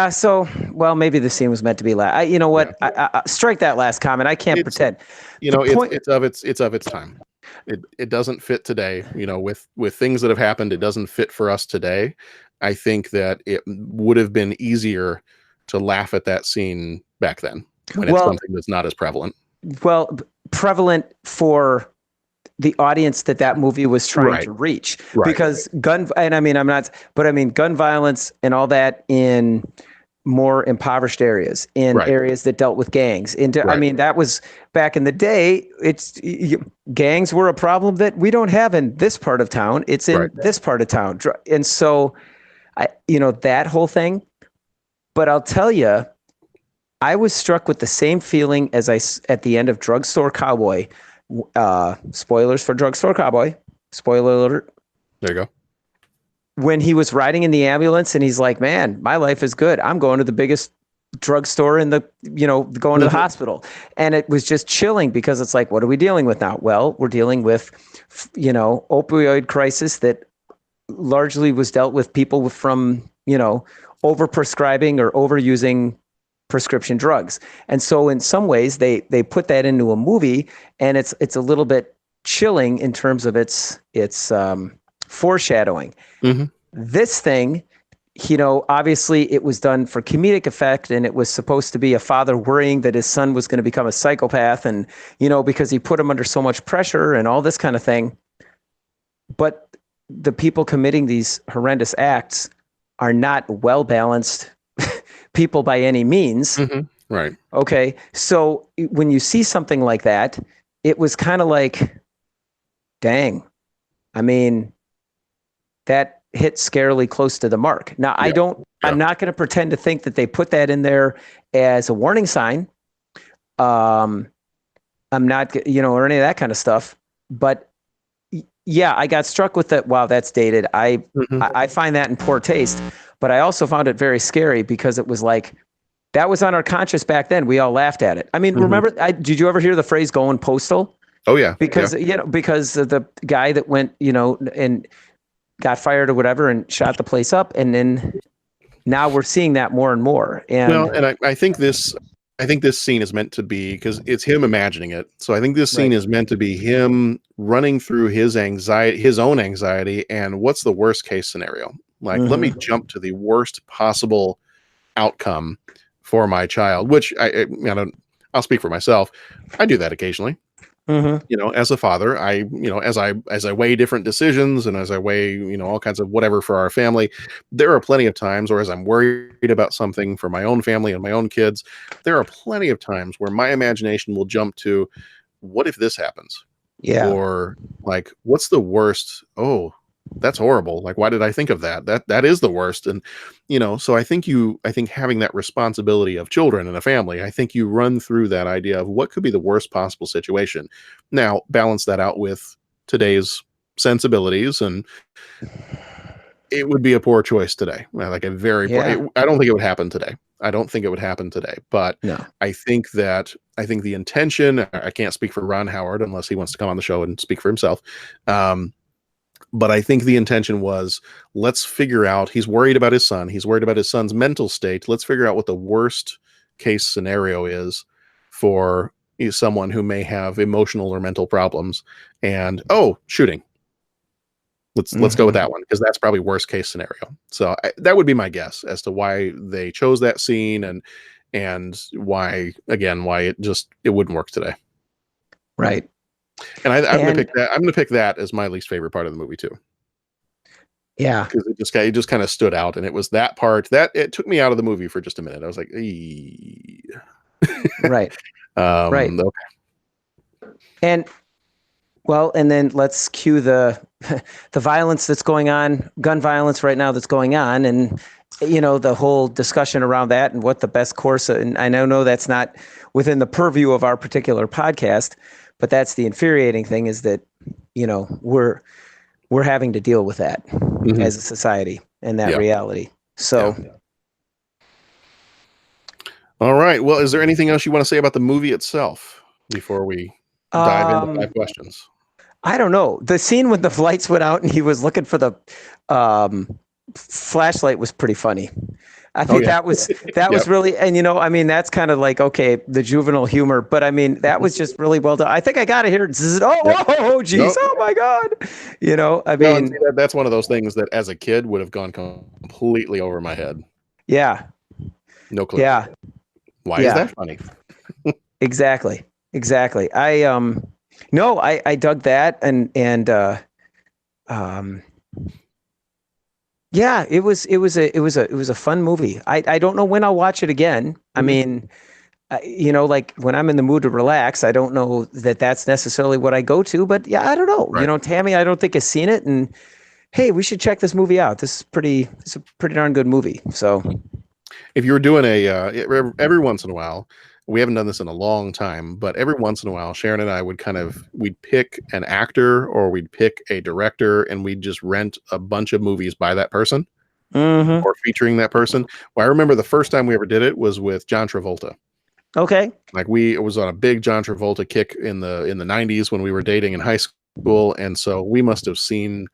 So, well, maybe the scene was meant to be laughed. You know what? Yeah. I strike that last comment. I can't pretend. It's of its time. It doesn't fit today. With things that have happened, it doesn't fit for us today. I think that it would have been easier to laugh at that scene back then when it's something that's not as prevalent. Well, prevalent for the audience that movie was trying to reach, because gun violence and all that in more impoverished areas, in areas that dealt with gangs. That was back in the day. Gangs were a problem that we don't have in this part of town. It's in this part of town, and so that whole thing. But I'll tell you, I was struck with the same feeling as at the end of Drugstore Cowboy. Spoilers for Drugstore Cowboy. Spoiler alert. There you go. When he was riding in the ambulance and he's like, "Man, my life is good. I'm going to the biggest drugstore in the, going to the hospital." And it was just chilling because it's like, what are we dealing with now? Well, we're dealing with, opioid crisis that largely was dealt with people from, overprescribing or overusing prescription drugs. And so in some ways they put that into a movie, and it's a little bit chilling in terms of its foreshadowing. Mm-hmm. This thing, obviously it was done for comedic effect, and it was supposed to be a father worrying that his son was going to become a psychopath, and because he put him under so much pressure and all this kind of thing. But the people committing these horrendous acts are not well balanced people by any means. Mm-hmm. Right. Okay. So when you see something like that, it was kind of like, dang, I mean, that hit scarily close to the mark. Now, I'm not going to pretend to think that they put that in there as a warning sign. I'm not, or any of that kind of stuff. But yeah, I got struck with that. Wow, that's dated. I find that in poor taste, but I also found it very scary because it was like, that was on our conscience back then. We all laughed at it. I mean, remember, did you ever hear the phrase going postal? Oh yeah. Because, because the guy that went, and got fired or whatever and shot the place up. And then now we're seeing that more and more. And I think this scene is meant to be, because it's him imagining it. So I think this scene is meant to be him running through his own anxiety, and what's the worst case scenario? Like, let me jump to the worst possible outcome for my child, which I'll speak for myself. I do that occasionally. As a father, as I weigh different decisions, and as I weigh, all kinds of whatever for our family, there are plenty of times, or as I'm worried about something for my own family and my own kids, there are plenty of times where my imagination will jump to, what if this happens? Yeah. Or like, what's the worst? Oh, that's horrible. Like, why did I think of that? That is the worst. And, so I think having that responsibility of children and a family, I think you run through that idea of what could be the worst possible situation. Now, balance that out with today's sensibilities, and it would be a poor choice today. Like a very poor, I don't think it would happen today. But no. I think the intention, I can't speak for Ron Howard unless he wants to come on the show and speak for himself. But I think the intention was, let's figure out, he's worried about his son. He's worried about his son's mental state. Let's figure out what the worst case scenario is for someone who may have emotional or mental problems. And, shooting. Let's go with that one, because that's probably worst case scenario. So that would be my guess as to why they chose that scene, and why it wouldn't work today. Right. And I'm going to pick that as my least favorite part of the movie too. Yeah, because it just kind of stood out, and it was that part that it took me out of the movie for just a minute. I was like, right, right. Okay. And then let's cue the violence that's going on, gun violence right now that's going on, and the whole discussion around that and what the best course. And I know that's not within the purview of our particular podcast, but that's the infuriating thing, is that, we're having to deal with that as a society and that reality. So. Yeah. All right. Well, is there anything else you want to say about the movie itself before we dive into 5 questions? I don't know. The scene when the lights went out and he was looking for the flashlight was pretty funny. I think that was really, and that's kind of like, okay, the juvenile humor, but I mean, that was just really well done. I think I got to hear it. Oh, geez. Oh my God. That's one of those things that as a kid would have gone completely over my head. Yeah. No clue. Yeah. Why is that funny? Exactly. I dug that. Yeah, it was a fun movie. I don't know when I'll watch it again. I mean, like when I'm in the mood to relax, I don't know that that's necessarily what I go to, but yeah, I don't know. Right. Tammy, I don't think has seen it, and hey, we should check this movie out. It's a pretty darn good movie. So if you were doing every once in a while, we haven't done this in a long time, but every once in a while, Sharon and I we'd pick an actor or we'd pick a director, and we'd just rent a bunch of movies by that person or featuring that person. Well, I remember the first time we ever did it was with John Travolta. Okay. Like it was on a big John Travolta kick in the 90s when we were dating in high school. And so we must have seen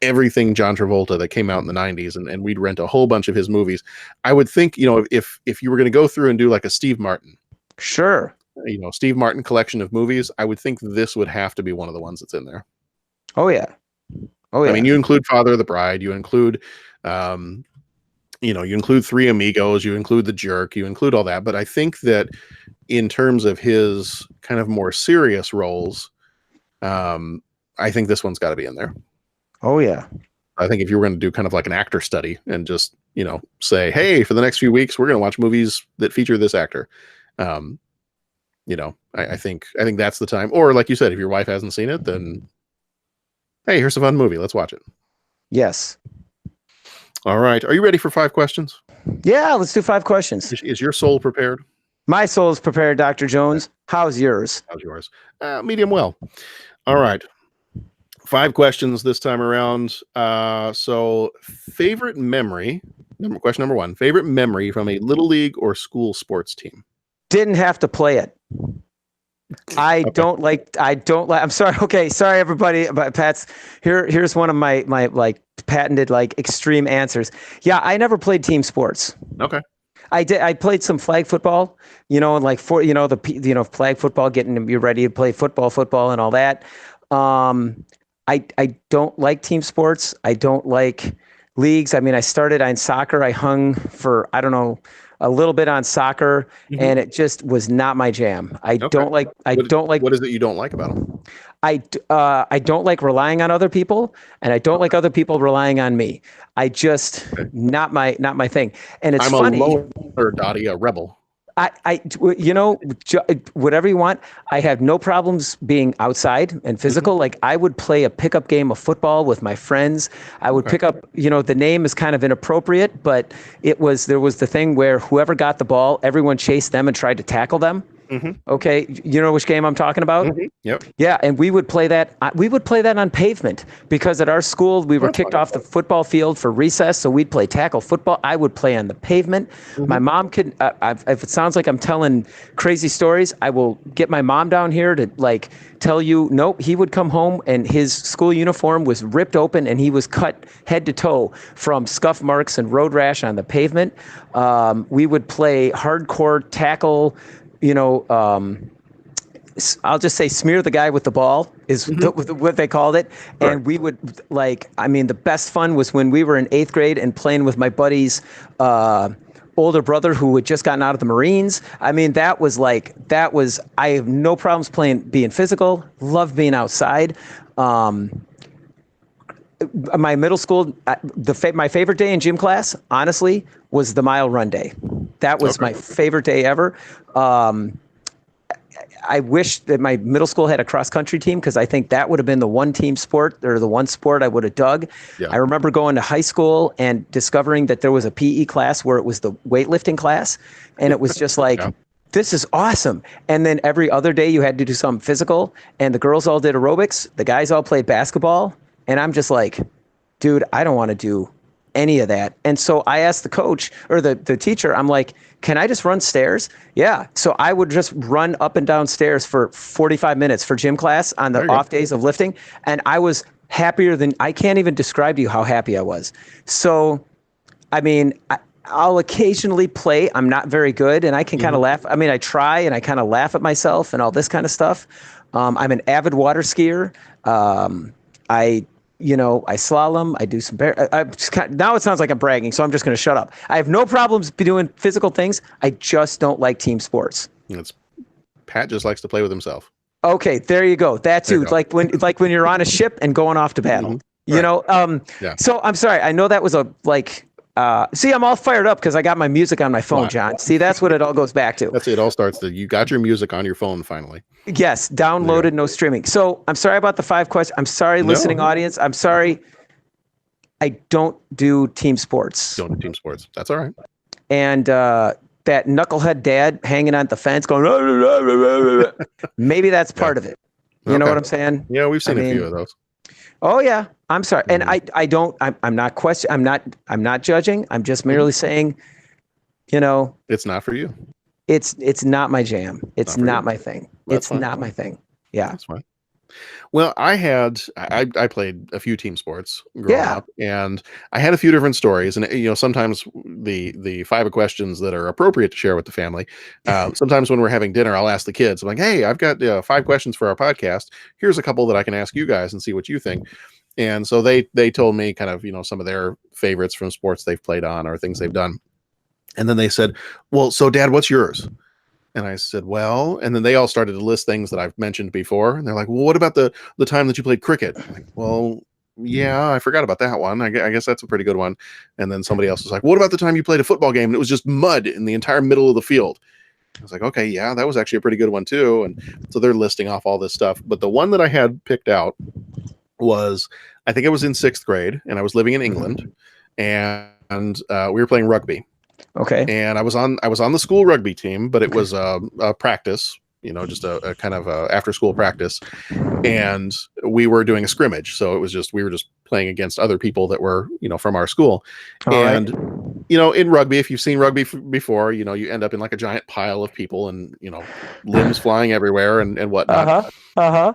everything John Travolta that came out in the 90s, and we'd rent a whole bunch of his movies. I would think, if you were going to go through and do like a Steve Martin, Sure. Steve Martin collection of movies, I would think this would have to be one of the ones that's in there. Oh yeah. Oh yeah. I mean, you include Father of the Bride, you include, you include Three Amigos, you include The Jerk, you include all that. But I think that in terms of his kind of more serious roles, I think this one's got to be in there. Oh yeah. I think if you were going to do kind of like an actor study and just, say, hey, for the next few weeks, we're going to watch movies that feature this actor. I think that's the time. Or like you said, if your wife hasn't seen it, then hey, here's a fun movie. Let's watch it. Yes. All right. Are you ready for 5 questions? Yeah, let's do 5 questions. Is your soul prepared? My soul is prepared, Dr. Jones. How's yours? How's yours? Medium well. All right. 5 questions this time around. So favorite memory, question number 1, favorite memory from a little league or school sports team? Didn't have to play it. I don't like, I'm sorry. Okay. Sorry, everybody. But here's one of my like patented, like extreme answers. Yeah. I never played team sports. Okay. I played some flag football, and like flag football, getting you ready to play football and all that. I don't like team sports. I don't like leagues. I mean, I started on soccer. I hung for, I don't know, a little bit on soccer, and it just was not my jam. I don't like. What is it you don't like about them? I don't like relying on other people, and I don't like other people relying on me. I just not my thing. And it's funny. I'm a loner, Dottie, a rebel. Whatever you want. I have no problems being outside and physical. Like I would play a pickup game of football with my friends. I would pick up, the name is kind of inappropriate, but there was the thing where whoever got the ball, everyone chased them and tried to tackle them. Okay. You know which game I'm talking about? Yep. Yeah. And we would play that. We would play that on pavement because at our school, we were kicked off the football field for recess. So we'd play tackle football. I would play on the pavement. My mom could, if it sounds like I'm telling crazy stories, I will get my mom down here to like tell you, nope, he would come home and his school uniform was ripped open and he was cut head to toe from scuff marks and road rash on the pavement. We would play hardcore tackle, I'll just say smear the guy with the ball is what they called it. Right. And we would the best fun was when we were in 8th grade and playing with my buddy's older brother who had just gotten out of the Marines. I mean, I have no problems being physical, love being outside. My middle school, my favorite day in gym class, honestly, was the mile run day. That was my favorite day ever. I wish that my middle school had a cross country team because I think that would have been the one team sport or the one sport I would have dug. Yeah. I remember going to high school and discovering that there was a PE class where it was the weightlifting class. And it was just like, this is awesome. And then every other day you had to do something physical and the girls all did aerobics. The guys all played basketball. And I'm just like, dude, I don't want to do any of that. And so I asked the coach or the teacher, I'm like, can I just run stairs? Yeah. So I would just run up and down stairs for 45 minutes for gym class on the off days of lifting. And I was happier than, I can't even describe to you how happy I was. So, I mean, I'll occasionally play. I'm not very good and I can kind of laugh. I mean, I try and I kind of laugh at myself and all this kind of stuff. I'm an avid water skier. I slalom, I do some now it sounds like I'm bragging, so I'm just going to shut up. I have no problems doing physical things. I just don't like team sports. Pat just likes to play with himself. Okay, there you go. That too. Like when you're on a ship and going off to battle. So I'm sorry. I know that was see, I'm all fired up because I got my music on my phone, John. See, that's what it all goes back to. That's it. It all starts you got your music on your phone finally. Yes, downloaded, no streaming. So I'm sorry about the 5 questions. I'm sorry, listening audience. I'm sorry. I don't do team sports. Don't do team sports. That's all right. And that knucklehead dad hanging on the fence going, maybe that's part of it. You know what I'm saying? Yeah, we've seen a few of those. Oh yeah, I'm sorry, and I'm not judging. I'm just merely saying, it's not for you. It's not my jam. It's not my thing. It's not my thing. Yeah, that's fine. Well, I played a few team sports growing Yeah. up, and I had a few different stories. And sometimes the five of questions that are appropriate to share with the family. Sometimes when we're having dinner, I'll ask the kids. I'm like, "Hey, I've got 5 questions for our podcast. Here's a couple that I can ask you guys and see what you think." And so they told me kind of some of their favorites from sports they've played on or things they've done. And then they said, "Well, so Dad, what's yours?" And I said, "Well," and then they all started to list things that I've mentioned before. And they're like, "Well, what about the time that you played cricket?" I'm like, "Well, yeah, I forgot about that one. I guess that's a pretty good one." And then somebody else was like, "What about the time you played a football game and it was just mud in the entire middle of the field?" I was like, "Okay, yeah, that was actually a pretty good one too." And so they're listing off all this stuff. But the one that I had picked out was, I think it was in 6th grade, and I was living in England, and we were playing rugby. Okay. And I was on the school rugby team, but it was a practice, just a kind of after school practice, and we were doing a scrimmage. So we were just playing against other people that were from our school. All right. And in rugby, if you've seen rugby before, you end up in like a giant pile of people, and limbs flying everywhere and whatnot. Uh-huh.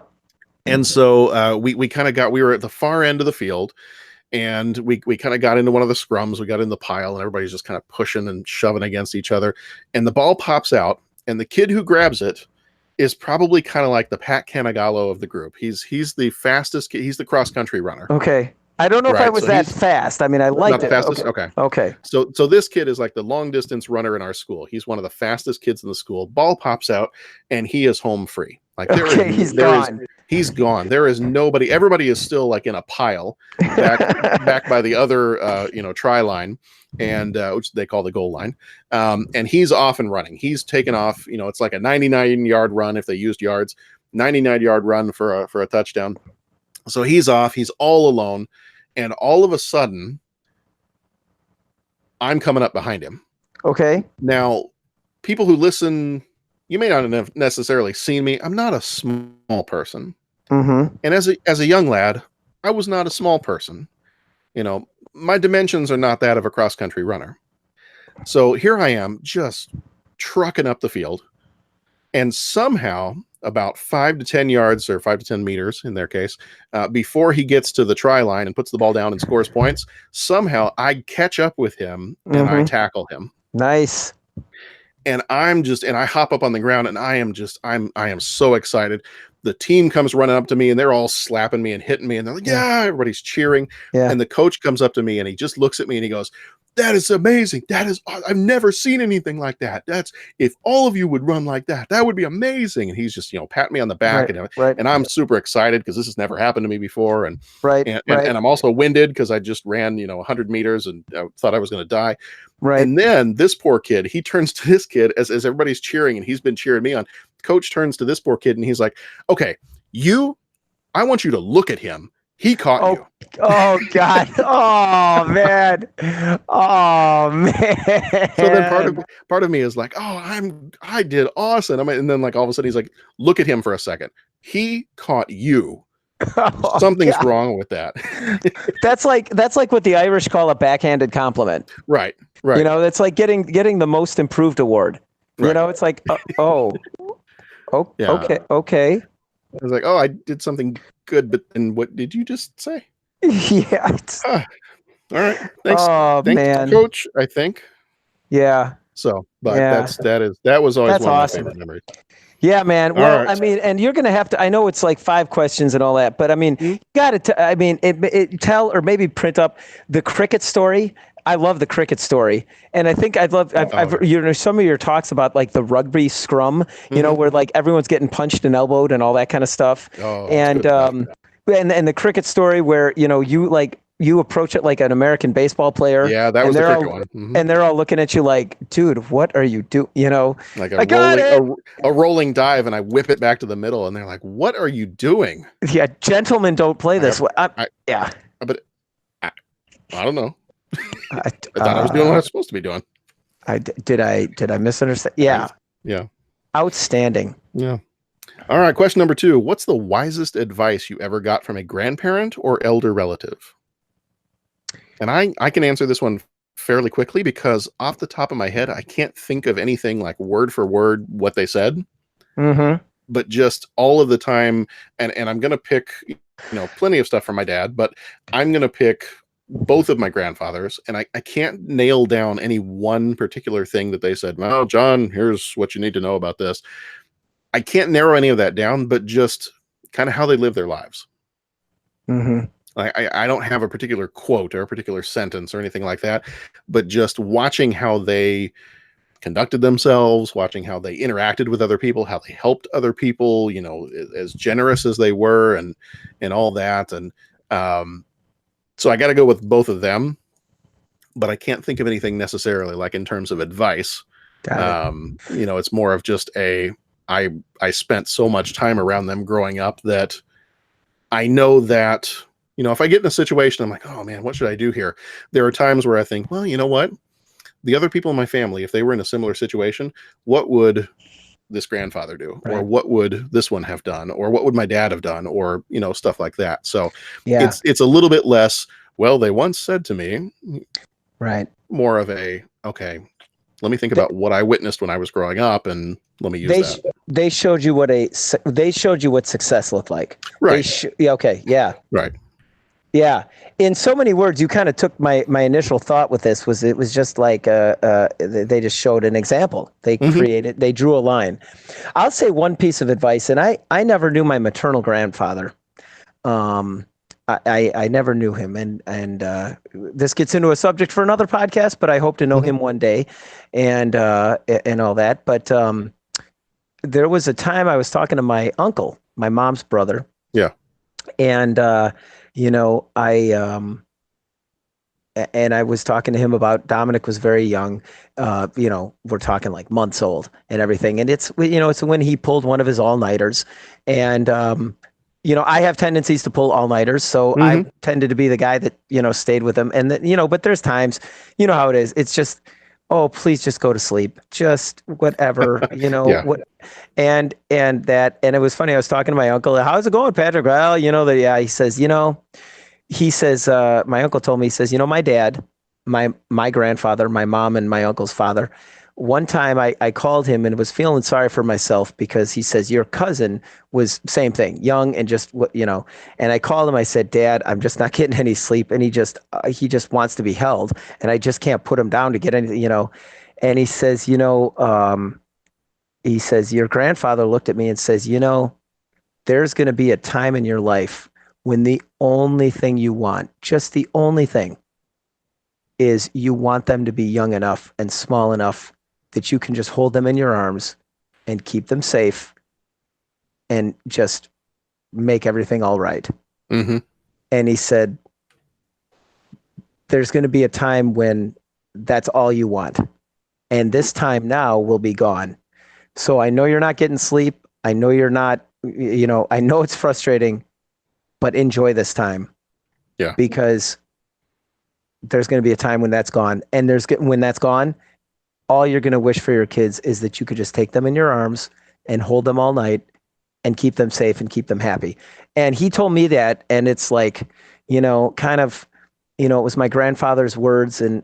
And so we were at the far end of the field. And we kind of got into one of the scrums. We got in the pile, and everybody's just kind of pushing and shoving against each other. And the ball pops out, and the kid who grabs it is probably kind of like the Pat Canigallo of the group. He's the fastest kid. He's the cross country runner. Okay. I don't know if I was that fast. I mean, I liked it. Not the fastest. Okay. So this kid is like the long distance runner in our school. He's one of the fastest kids in the school. Ball pops out, and he is home free. Like he's gone. He's gone. There is nobody. Everybody is still like in a pile back by the other try line, and which they call the goal line. And he's off and running. He's taken off. It's like a 99-yard run if they used yards. 99-yard run for a touchdown. So he's off. He's all alone, and all of a sudden, I'm coming up behind him. Okay. Now, people who listen, you may not have necessarily seen me. I'm not a small person. Mm-hmm. And as a young lad, I was not a small person. My dimensions are not that of a cross-country runner. So here I am, just trucking up the field. And somehow, about 5 to 10 yards, or 5 to 10 meters in their case, before he gets to the try line and puts the ball down and scores points, somehow I catch up with him and I tackle him. Nice. And I hop up on the ground, and I am so excited. The team comes running up to me, and they're all slapping me and hitting me, and they're like, "Yeah!" Everybody's cheering. Yeah. And the coach comes up to me, and he just looks at me, and he goes, "That is amazing. I've never seen anything like that. If all of you would run like that, that would be amazing." And he's just, patting me on the back, and I'm super excited because this has never happened to me before. And I'm also winded because I just ran, 100 meters and I thought I was going to die. Right. And then this poor kid, he turns to this kid as everybody's cheering, and he's been cheering me on. Coach turns to this poor kid, and he's like, "Okay, I want you to look at him. He caught you." Oh God! Oh man! Oh man! So then part of me is like, "Oh, I did awesome." And then like all of a sudden he's like, "Look at him for a second. He caught you." Something's wrong with that. That's like what the Irish call a backhanded compliment. Right. It's like getting the most improved award. Right. It's like, okay. I was like, "Oh, I did something good, but then what did you just say?" Yeah. All right. Thanks. Oh, Thanks, man. Coach, I think. Yeah. So, but that was always one of my favorite memories. Yeah, man. Well, right. I mean, and you're going to have to, I know it's like 5 questions and all that, but I mean, you got to, tell or maybe print up the cricket story. I love the cricket story. And I think I've some of your talks about like the rugby scrum, where like everyone's getting punched and elbowed and all that kind of stuff. And the cricket story where, you approach it like an American baseball player. Yeah, that was the cricket one. Mm-hmm. And they're all looking at you like, "Dude, what are you doing?" Like a rolling dive, and I whip it back to the middle, and they're like, "What are you doing?" Yeah, gentlemen don't play this way. Yeah. But I don't know. I thought I was doing what I was supposed to be doing. Did I misunderstand? Yeah. Yeah. Outstanding. Yeah. All right. Question number 2. What's the wisest advice you ever got from a grandparent or elder relative? And I can answer this one fairly quickly because off the top of my head, I can't think of anything like word for word what they said. Mm-hmm. but just all of the time. And I'm going to pick, plenty of stuff from my dad, but I'm going to pick both of my grandfathers, and I can't nail down any one particular thing that they said, well, John, here's what you need to know about this. I can't narrow any of that down, but just kind of how they live their lives. Mm-hmm. I don't have a particular quote or a particular sentence or anything like that, but just watching how they conducted themselves, watching how they interacted with other people, how they helped other people, as generous as they were, and all that. And so I got to go with both of them, but I can't think of anything necessarily like in terms of advice. Got it. It's more of just I spent so much time around them growing up that I know that, if I get in a situation, I'm like, oh man, what should I do here? There are times where I think, well, you know what? The other people in my family, if they were in a similar situation, what would this grandfather do? Right. Or what would this one have done? Or what would my dad have done? Or, stuff like that. So Yeah. it's a little bit less, well, they once said to me, right. More of okay, let me think about what I witnessed when I was growing up, and let me use that. They showed you what success looked like. Right. Okay. Yeah. Right. Yeah. In so many words, you kind of took my initial thought with this it was just like they just showed an example. They they drew a line. I'll say one piece of advice, and I never knew my maternal grandfather. I never knew him, and this gets into a subject for another podcast, but I hope to know him one day, and all that. But there was a time I was talking to my uncle, my mom's brother. Yeah. And I was talking to him about Dominic was very young. We're talking like months old and everything. And it's when he pulled one of his all-nighters. And, I have tendencies to pull all-nighters. So I tended to be the guy that, stayed with him. And, but there's times, how it is. It's just, oh, please just go to sleep. Just whatever, what. And it was funny. I was talking to my uncle. How's it going, Patrick? Well, he says, my uncle told me, he says, my dad, my grandfather, my mom and my uncle's father, one time I called him and was feeling sorry for myself because he says, your cousin was same thing, young and just, and I called him. I said, Dad, I'm just not getting any sleep. And he just wants to be held, and I just can't put him down to get anything, and he says, he says, your grandfather looked at me and says, there's going to be a time in your life when the only thing you want, just the only thing, is you want them to be young enough and small enough that you can just hold them in your arms and keep them safe and just make everything all right. Mm-hmm. And he said, there's going to be a time when that's all you want. And this time now will be gone. So I know you're not getting sleep. I know you're not, I know it's frustrating, but enjoy this time. Yeah. Because there's going to be a time when that's gone. And when that's gone, all you're going to wish for your kids is that you could just take them in your arms and hold them all night and keep them safe and keep them happy. And he told me that, and it's like, kind of, it was my grandfather's words, so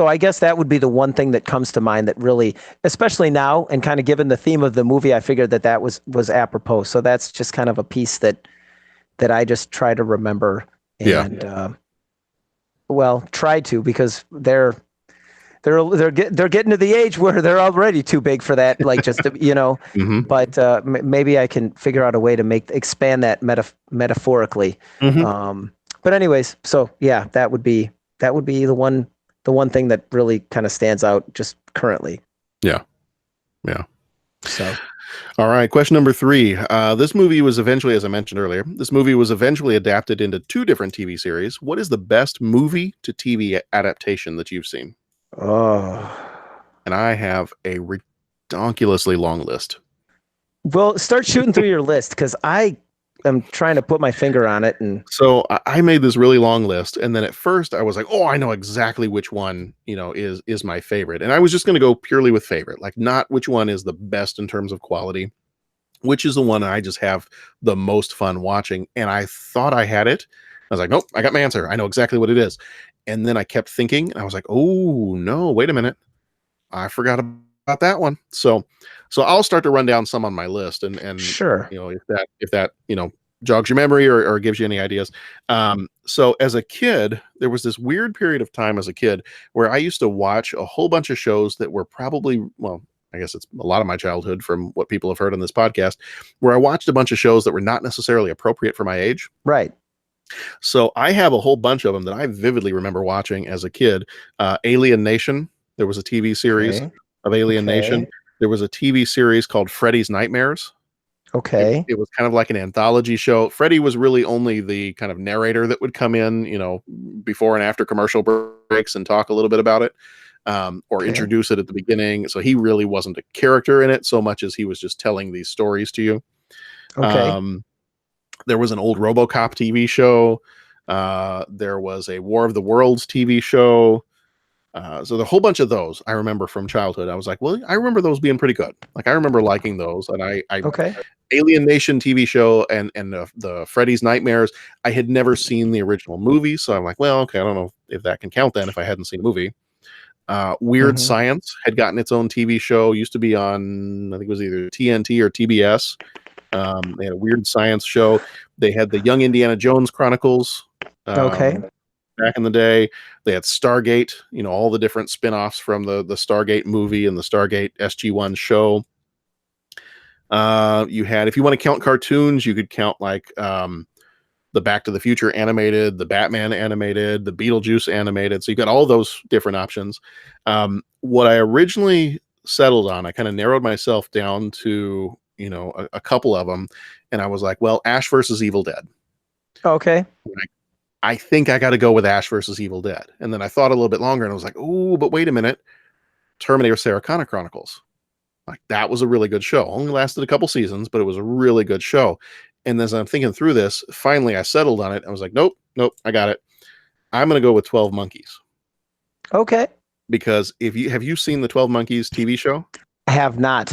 I guess that would be the one thing that comes to mind that really, especially now, and kind of given the theme of the movie, I figured that was apropos. So that's just kind of a piece that I just try to remember, and try to, because they're getting to the age where they're already too big for that. Like just but maybe I can figure out a way to expand that metaphorically. But anyways, so yeah, that would be the one thing that really kind of stands out just currently. Yeah. So, all right. Question number 3. This movie was eventually, as I mentioned earlier, adapted into 2 different TV series. What is the best movie to TV adaptation that you've seen? Oh. And I have a ridiculously long list. Well, start shooting through your list, because I am trying to put my finger on it. And so I made this really long list, and then at first I was like, oh, I know exactly which one, is my favorite. And I was just going to go purely with favorite, like not which one is the best in terms of quality, which is the one I just have the most fun watching. And I thought I had it. I was like, nope, I got my answer. I know exactly what it is. And then I kept thinking, and I was like, oh no, wait a minute. I forgot about that one. So I'll start to run down some on my list, and Sure. if that jogs your memory or gives you any ideas. So as a kid, there was this weird period of time as a kid where I used to watch a whole bunch of shows that were probably, well, I guess it's a lot of my childhood from what people have heard on this podcast, where I watched a bunch of shows that were not necessarily appropriate for my age. Right. So I have a whole bunch of them that I vividly remember watching as a kid. Alien Nation. There was a TV series Okay. of Alien Nation. Okay. There was a TV series called Freddy's Nightmares. Okay. It was kind of like an anthology show. Freddy was really only the kind of narrator that would come in, before and after commercial breaks and talk a little bit about it, or Okay. introduce it at the beginning. So he really wasn't a character in it so much as he was just telling these stories to you. Okay. There was an old RoboCop TV show. There was a War of the Worlds TV show. So the whole bunch of those I remember from childhood. I was like, well, I remember those being pretty good. Like I remember liking those, and I Okay. Alien Nation TV show and the Freddy's Nightmares. I had never seen the original movie, so I'm like, well, okay, I don't know if that can count then if I hadn't seen the movie. Weird Mhm. Science had gotten its own TV show. Used to be on, I think it was either TNT or TBS. They had a Weird Science show. They had the Young Indiana Jones Chronicles. Okay. Back in the day, they had Stargate, all the different spin-offs from the Stargate movie and the Stargate SG-1 show. You had, if you want to count cartoons, you could count like the Back to the Future animated, the Batman animated, the Beetlejuice animated. So you got all those different options. What I originally settled on, I kind of narrowed myself down to, a couple of them. And I was like, well, Ash versus Evil Dead. Okay. I think I got to go with Ash versus Evil Dead. And then I thought a little bit longer and I was like, oh, but wait a minute. Terminator Sarah Connor Chronicles. Like that was a really good show. Only lasted a couple seasons, but it was a really good show. And as I'm thinking through this, finally I settled on it. I was like, nope, I got it. I'm going to go with 12 Monkeys. Okay. Because have you seen the 12 Monkeys TV show? I have not.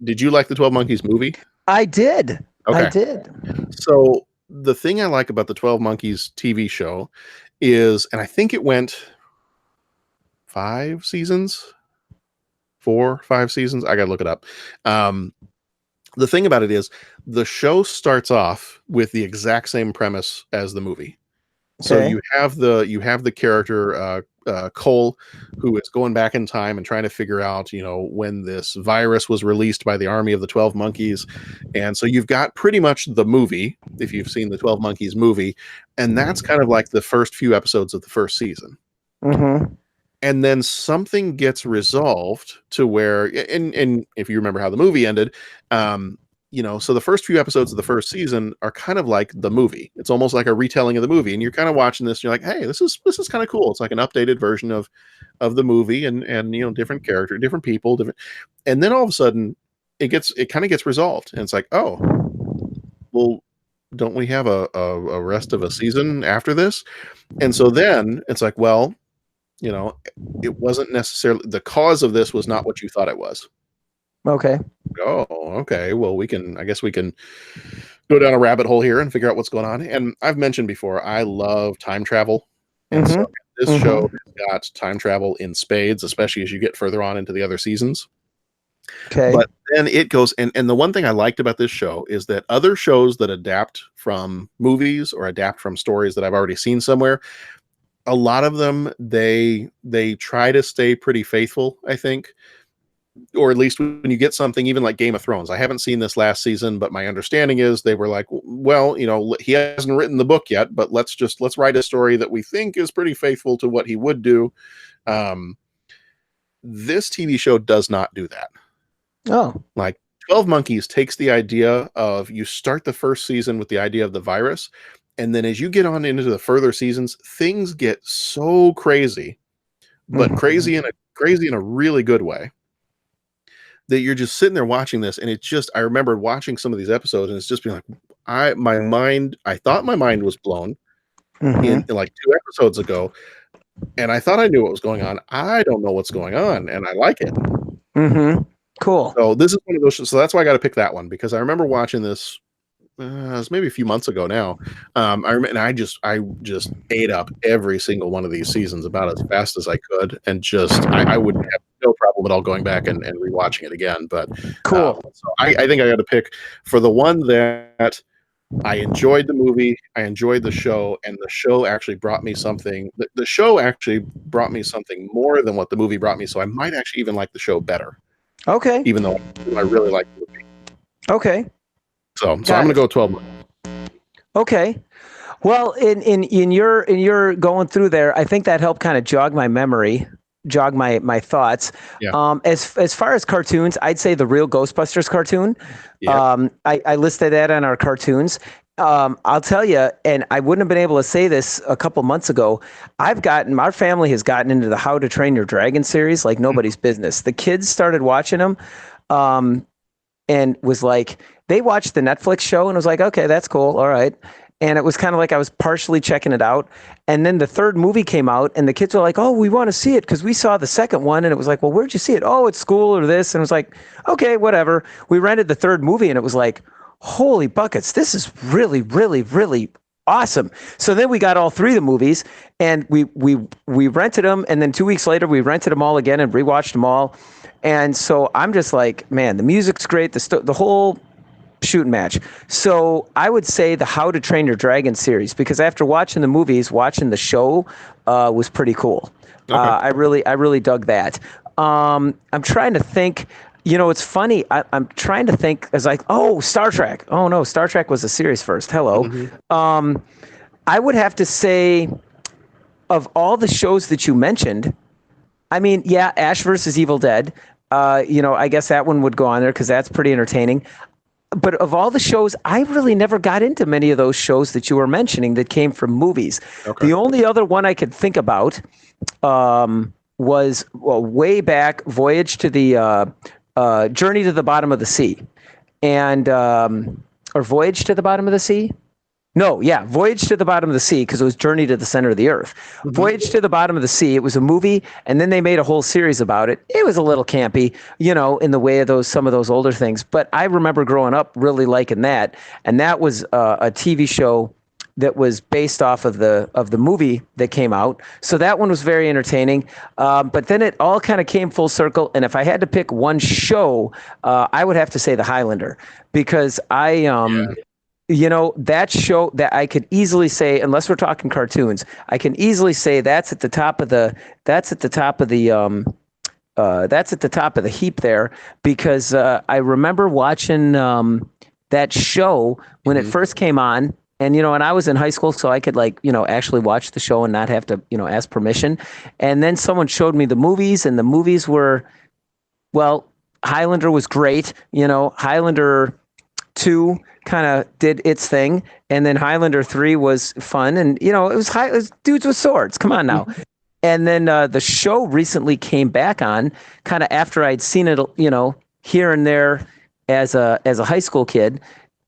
Did you like the 12 Monkeys movie? I did. Okay. I did. So the thing I like about the 12 Monkeys TV show is, and I think it went 5 seasons, 4, 5 seasons. I got to look it up. The thing about it is the show starts off with the exact same premise as the movie. So Okay. you have the character Cole, who is going back in time and trying to figure out, when this virus was released by the army of the 12 Monkeys. And so you've got pretty much the movie, if you've seen the 12 Monkeys movie, and that's kind of like the first few episodes of the first season. Mm-hmm. And then something gets resolved to where, and if you remember how the movie ended, so the first few episodes of the first season are kind of like the movie. It's almost like a retelling of the movie, and you're kind of watching this. And you're like, hey, this is kind of cool. It's like an updated version of the movie, and different character, different people, different. And then all of a sudden, it kind of gets resolved, and it's like, oh, well, don't we have a rest of a season after this? And so then it's like, well, it wasn't necessarily the cause of this was not what you thought it was. Okay. Oh, okay. Well, I guess we can go down a rabbit hole here and figure out what's going on. And I've mentioned before, I love time travel. And so this show has got time travel in spades, especially as you get further on into the other seasons. Okay. But then it goes, and the one thing I liked about this show is that other shows that adapt from movies or adapt from stories that I've already seen somewhere, a lot of them, they try to stay pretty faithful, I think. Or at least when you get something even like Game of Thrones. I haven't seen this last season, but my understanding is they were like, well, he hasn't written the book yet, but let's write a story that we think is pretty faithful to what he would do. This TV show does not do that. Oh. Like 12 Monkeys takes the idea of, you start the first season with the idea of the virus, and then as you get on into the further seasons, things get so crazy, but crazy in a really good way, that you're just sitting there watching this. And I remember watching some of these episodes and it's just being like, I thought my mind was blown in like 2 episodes ago. And I thought I knew what was going on. I don't know what's going on. And I like it. Cool. So this is one of those. So that's why I got to pick that one, because I remember watching this it was maybe a few months ago now. I remember, and I just ate up every single one of these seasons about as fast as I could, and just I would have no problem at all going back and rewatching it again. But Cool. so I think I got to pick for the one that I enjoyed the movie, I enjoyed the show, and the show actually brought me something. The show actually brought me something more than what the movie brought me. So I might actually even like the show better, Okay. even though I really like the movie. Okay. So I'm going to go 12. Okay. Well, in your going through there, I think that helped kind of jog my memory, jog my thoughts. Yeah. As far as cartoons, I'd say the real Ghostbusters cartoon. Yep. I listed that on our cartoons. I'll tell you, and I wouldn't have been able to say this a couple months ago. Our family has gotten into the How to Train Your Dragon series like nobody's business. The kids started watching them, and was like, they watched the Netflix show and was like, okay, that's cool, all right. And it was kind of like I was partially checking it out. And then the third movie came out, and the kids were like, oh, we want to see it because we saw the second one. And it was like, well, where'd you see it? Oh, at school or this. And it was like, okay, whatever. We rented the third movie, and it was like, holy buckets, this is really, really, really awesome. So then we got all three of the movies, and we rented them. And then 2 weeks later, we rented them all again and rewatched them all. And so I'm just like, man, the music's great. The whole shooting match. So I would say the How to Train Your Dragon series, because after watching the movies, watching the show was pretty cool. Okay. I really dug that. I'm trying to think. You know, it's funny. I'm trying to think as like, oh, Star Trek. Oh no, Star Trek was a series first. Hello. Mm-hmm. I would have to say, of all the shows that you mentioned, I mean, yeah, Ash versus Evil Dead. I guess that one would go on there because that's pretty entertaining. But of all the shows, I really never got into many of those shows that you were mentioning that came from movies. Okay. The only other one I could think about was way back, Voyage to the Journey to the Bottom of the Sea, and or Voyage to the Bottom of the Sea. No, yeah, Voyage to the Bottom of the Sea, because it was Journey to the Center of the Earth. Mm-hmm. Voyage to the Bottom of the Sea, it was a movie, and then they made a whole series about it. It was a little campy, in the way of some of those older things. But I remember growing up really liking that, and that was a TV show that was based off of the movie that came out. So that one was very entertaining. But then it all kind of came full circle, and if I had to pick one show, I would have to say The Highlander, because that show that I could easily say, unless we're talking cartoons, I can easily say that's at the top of the heap there, because I remember watching that show when it first came on, and I was in high school, so I could actually watch the show and not have to ask permission. And then someone showed me the movies, and the movies were, well, Highlander was great. Highlander 2 kind of did its thing, and then Highlander 3 was fun, and it was dudes with swords. Come on now. And then the show recently came back on, kind of after I'd seen it, here and there as a high school kid.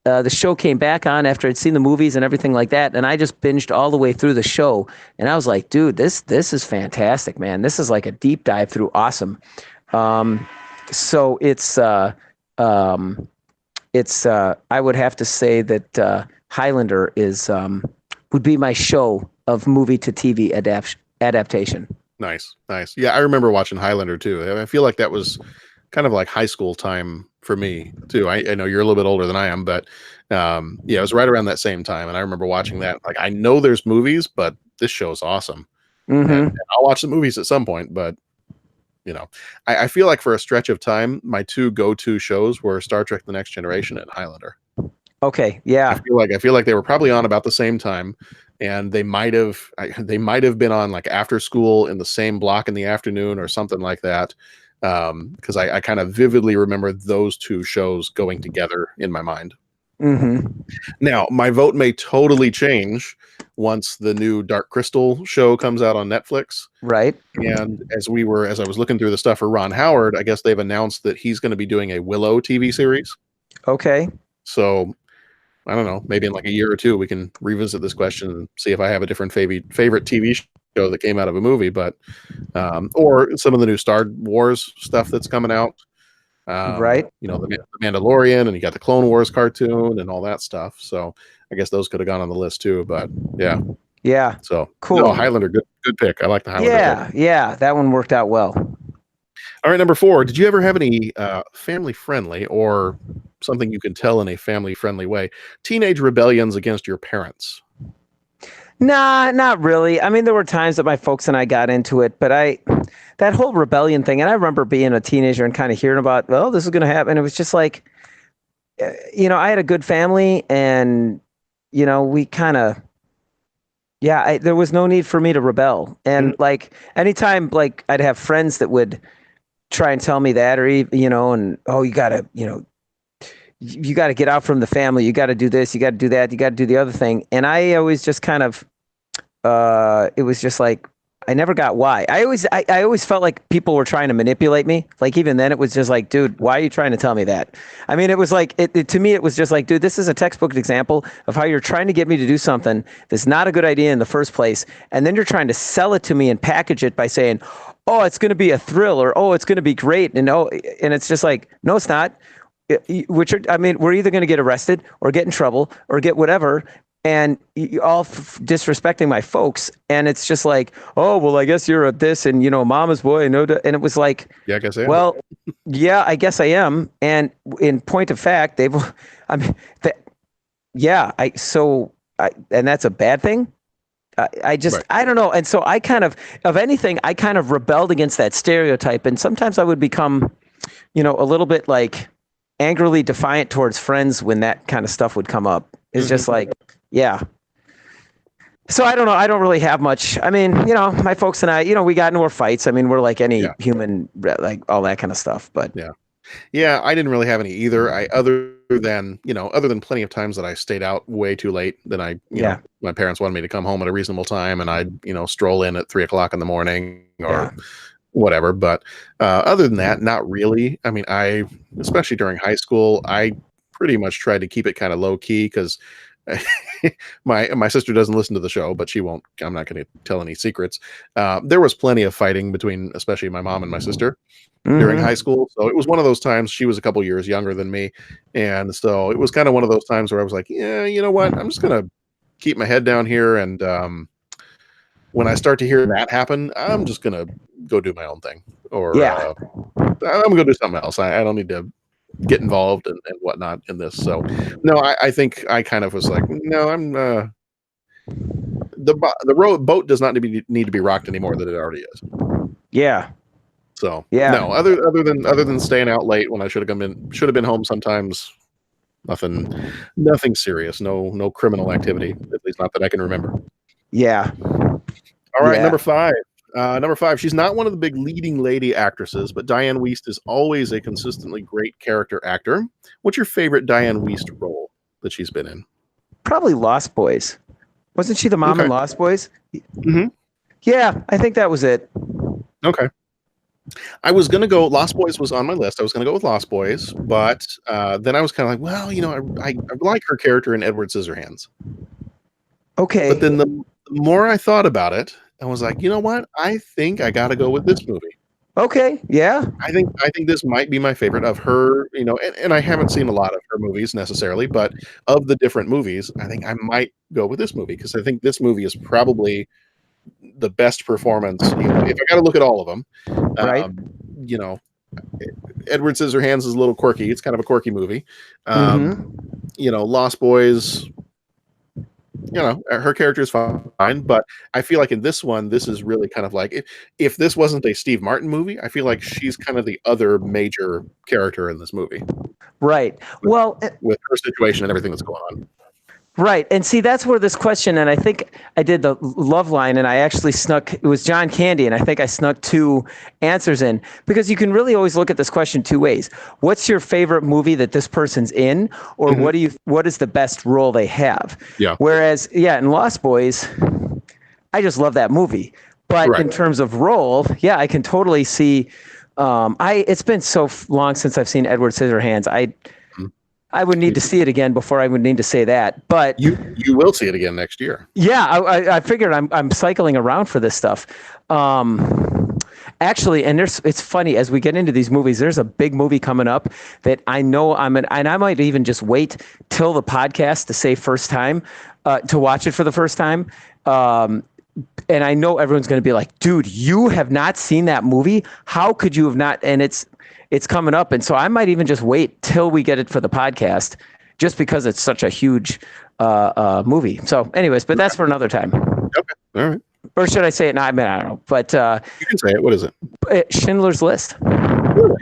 The show came back on after I'd seen the movies and everything like that, and I just binged all the way through the show, and I was like, dude, this is fantastic, man. This is like a deep dive through awesome. So it's I would have to say that Highlander would be my show of movie to TV adaptation. Nice. Yeah, I remember watching Highlander too. I feel like that was kind of like high school time for me too. I know you're a little bit older than I am, but it was right around that same time, and I remember watching that. Like, I know there's movies, but this show's awesome. Mm-hmm. And I'll watch the movies at some point, but I feel like for a stretch of time, my two go-to shows were Star Trek: The Next Generation and Highlander. Okay, yeah. I feel like they were probably on about the same time, and they might have been on like after school in the same block in the afternoon or something like that. Because I kind of vividly remember those two shows going together in my mind. Mm-hmm. Now, my vote may totally change once the new Dark Crystal show comes out on Netflix. Right. And as I was looking through the stuff for Ron Howard, I guess they've announced that he's going to be doing a Willow TV series. Okay. So I don't know, maybe in like a year or two, we can revisit this question and see if I have a different favorite TV show that came out of a movie, but or some of the new Star Wars stuff that's coming out. Right. The Mandalorian, and you got the Clone Wars cartoon and all that stuff. So I guess those could have gone on the list too. But yeah, Yeah. so no, Cool. Highlander, good pick. I like the Highlander pick. Yeah, that one worked out well. All right, number 4. Did you ever have any family friendly, or something you can tell in a family friendly way, teenage rebellions against your parents? Nah, not really. I mean, there were times that my folks and I got into it, but that whole rebellion thing, and I remember being a teenager and kind of hearing about, well, this is going to happen. It was just like, I had a good family, and, we kind of, there was no need for me to rebel. And like anytime, like I'd have friends that would try and tell me that, or, and, oh, you gotta get out from the family. You got to do this. You got to do that. You got to do the other thing. And I always just kind of, it was just like, I never got why. I always felt like people were trying to manipulate me. Like even then it was just like, dude, why are you trying to tell me that? I mean, it was like, to me, it was just like, dude, this is a textbook example of how you're trying to get me to do something that's not a good idea in the first place. And then you're trying to sell it to me and package it by saying, oh, it's going to be a thrill, or, oh, it's going to be great. And it's just like, no, it's not. We're either going to get arrested or get in trouble or get whatever. And all disrespecting my folks. And it's just like, oh, well, I guess you're a this and, mama's boy. And it was like, yeah, I guess I am. Well, yeah, I guess I am. And in point of fact, and that's a bad thing. I don't know. And so I kind of anything, I kind of rebelled against that stereotype. And sometimes I would become, a little bit like angrily defiant towards friends when that kind of stuff would come up. It's just like, yeah. So I don't know. I don't really have much. I mean, my folks and I, we got into our fights. I mean, we're like any human, like all that kind of stuff. But yeah, I didn't really have any either. Other than plenty of times that I stayed out way too late than my parents wanted me to come home at a reasonable time, and I'd stroll in at 3:00 in the morning or whatever. But other than that, not really. I mean, especially during high school, I pretty much tried to keep it kind of low key because my sister doesn't listen to the show, but she won't. I'm not going to tell any secrets. There was plenty of fighting between, especially my mom and my sister during high school. So it was one of those times. She was a couple years younger than me, and so it was kind of one of those times where I was like, yeah, you know what? I'm just going to keep my head down here, and when I start to hear that happen, I'm just going to go do my own thing, or I'm going to do something else. I don't need to get involved and whatnot in this. So no, I think I kind of was like, no, I'm the boat does not need to be rocked any more than it already is. Yeah. So no, other than staying out late when I should have been home sometimes. Nothing serious. No criminal activity, at least not that I can remember. Yeah. All right, number 5. Number 5, she's not one of the big leading lady actresses, but Diane Wiest is always a consistently great character actor. What's your favorite Diane Wiest role that she's been in? Probably Lost Boys. Wasn't she the mom in Lost Boys? Mm-hmm. Yeah, I think that was it. Okay. I was going to go, Lost Boys was on my list. I was going to go with Lost Boys, but then I was kind of like, well, I like her character in Edward Scissorhands. Okay. But then the more I thought about it, I was like, you know what? I think I got to go with this movie. Okay. Yeah. I think this might be my favorite of her, and I haven't seen a lot of her movies necessarily, but of the different movies, I think I might go with this movie because I think this movie is probably the best performance. If I got to look at all of them, right. Edward Scissorhands is a little quirky. It's kind of a quirky movie. Lost Boys, her character is fine, but I feel like in this one, this is really kind of like if this wasn't a Steve Martin movie, I feel like she's kind of the other major character in this movie. Right. With her situation and everything that's going on. Right. And see, that's where this question, and I think I did the love line and I actually it was John Candy, and I think I snuck 2 answers in because you can really always look at this question 2 ways. What's your favorite movie that this person's in? Or what is the best role they have? Yeah. Whereas, in Lost Boys, I just love that movie. But in terms of role, I can totally see, it's been so long since I've seen Edward Scissorhands. I would need to see it again before I would need to say that, but you will see it again next year. Yeah, I figured I'm cycling around for this stuff, and Actually, and it's funny as we get into these movies, there's a big movie coming up that I know and I might even just wait till the podcast to say first time, to watch it for the first time. And I know everyone's going to be like, dude, you have not seen that movie? How could you have not? And it's coming up. And so I might even just wait till we get it for the podcast, just because it's such a huge movie. So anyways, but that's for another time. Okay. All right. Or should I say it now? I mean, I don't know, but you can say it. What is it? Schindler's List. Really?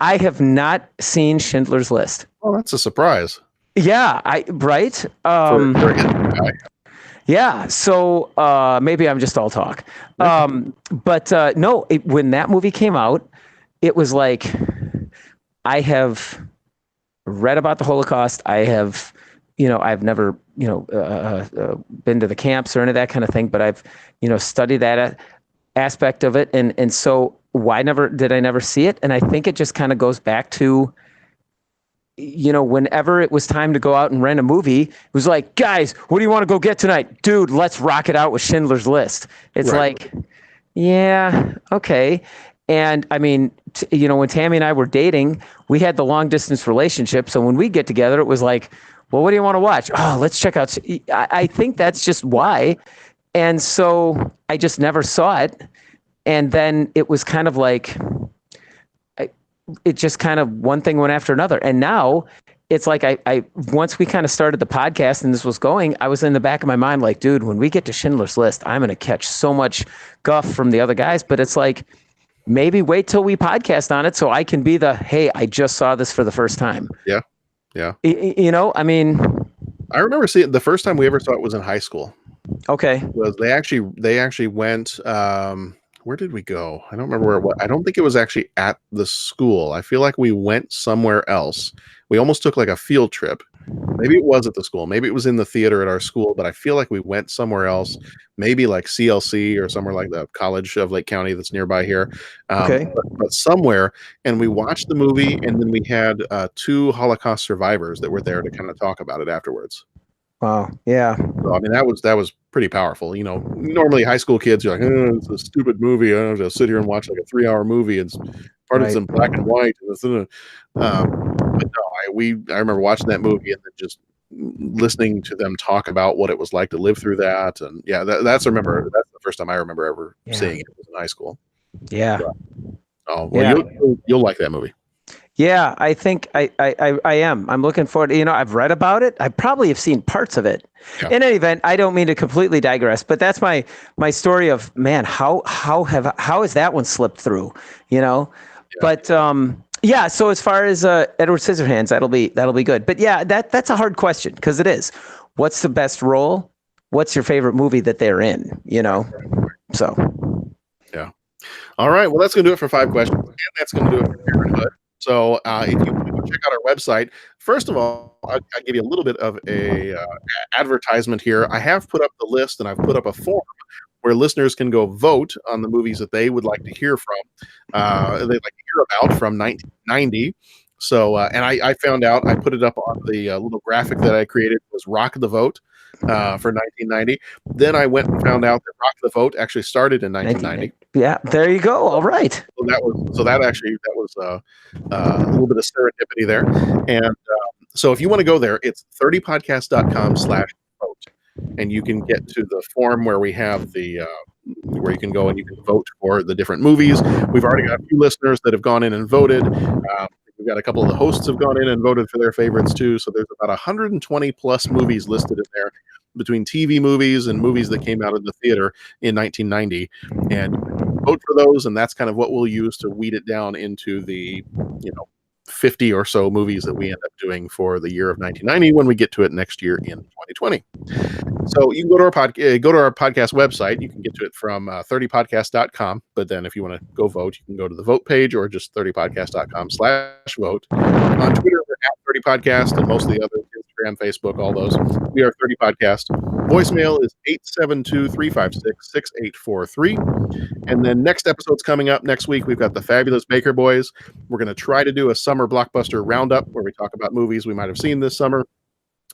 I have not seen Schindler's List. Oh, that's a surprise. Yeah, right. For a guy. Yeah, so maybe I'm just all talk. But no, when that movie came out, it was like, I have read about the Holocaust. I have, I've never, been to the camps or any of that kind of thing, but I've, studied that aspect of it. And so why did I never see it? And I think it just kind of goes back to, whenever it was time to go out and rent a movie, it was like, guys, what do you want to go get tonight? Dude, let's rock it out with Schindler's List. It's right. Like, yeah, okay. And I mean, when Tammy and I were dating, we had the long distance relationship. So when we get together, it was like, well, what do you want to watch? Oh, let's check out. I think that's just why. And so I just never saw it. And then it was kind of like, it just kind of one thing went after another. And now it's like, I once we kind of started the podcast and this was going, I was in the back of my mind, like, dude, when we get to Schindler's List, I'm going to catch so much guff from the other guys. But it's like, maybe wait till we podcast on it so I can be hey, I just saw this for the first time. Yeah. Yeah. I mean, I remember seeing the first time we ever saw it was in high school. Okay. Was they actually went, where did we go? I don't remember where it was. I don't think it was actually at the school. I feel like we went somewhere else. We almost took like a field trip. Maybe it was at the school. Maybe it was in the theater at our school, but I feel like we went somewhere else, maybe like CLC or somewhere like the College of Lake County that's nearby here. Okay. But somewhere, and we watched the movie, and then we had 2 Holocaust survivors that were there to kind of talk about it afterwards. Wow. Yeah. So, I mean, that was pretty powerful. Normally high school kids are like, oh, it's a stupid movie. I don't have to sit here and watch like a 3-hour movie. It's part of it's in black and white. But no, I remember watching that movie and then just listening to them talk about what it was like to live through that. And yeah, that's the first time I remember ever seeing it. It was in high school. Yeah. Oh, well, yeah. You'll like that movie. Yeah, I think I am. I'm looking forward to, I've read about it. I probably have seen parts of it. Yeah. In any event, I don't mean to completely digress, but that's my story of, man, how has that one slipped through, Yeah. But yeah, so as far as Edward Scissorhands, that'll be good. But yeah, that's a hard question, because it is. What's the best role? What's your favorite movie that they're in, So yeah. All right, well, that's going to do it for 5 questions. And that's going to do it for Parenthood. So if you want to check out our website, first of all, I'll give you a little bit of a advertisement here. I have put up the list, and I've put up a form where listeners can go vote on the movies that they would like to hear from, they'd like to hear about from 1990. So, and I found out, I put it up on the little graphic that I created, was Rock the Vote for 1990. Then I went and found out that Rock the Vote actually started in 1990. Yeah, there you go. All right. So that was a little bit of serendipity there. And so if you want to go there, it's 30podcast.com/vote. And you can get to the form where we have where you can go and you can vote for the different movies. We've already got a few listeners that have gone in and voted. We've got a couple of the hosts have gone in and voted for their favorites too. So there's about 120 plus movies listed in there, between TV movies and movies that came out of the theater in 1990. And vote for those, and that's kind of what we'll use to weed it down into the 50 or so movies that we end up doing for the year of 1990 when we get to it next year in 2020. So you can go to our podcast website. You can get to it from 30podcast.com. But then if you want to go vote, you can go to the vote page or just 30podcast.com/vote. On Twitter, we're at 30podcast, and most of the others, Instagram, Facebook, all those. We are 30 Podcast. Voicemail is 872-356-6843. And then next episode's coming up next week. We've got the Fabulous Baker Boys. We're going to try to do a summer blockbuster roundup where we talk about movies we might have seen this summer.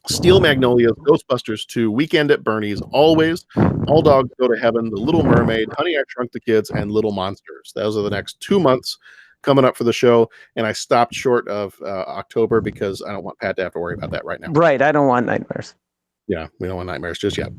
Steel Magnolias, Ghostbusters 2, Weekend at Bernie's, Always, All Dogs Go to Heaven, The Little Mermaid, Honey, I Shrunk the Kids, and Little Monsters. Those are the next 2 months coming up for the show, and I stopped short of October because I don't want Pat to have to worry about that right now. Right, I don't want nightmares. Yeah, we don't want nightmares just yet.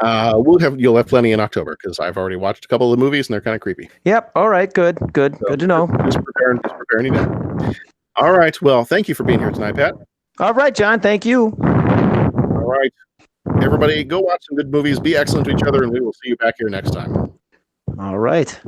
You'll have plenty in October because I've already watched a couple of the movies and they're kind of creepy. Yep. All right. Good to know. Just preparing you now. All right. Well, thank you for being here tonight, Pat. All right, John. Thank you. All right. Everybody, go watch some good movies, be excellent to each other, and we will see you back here next time. All right.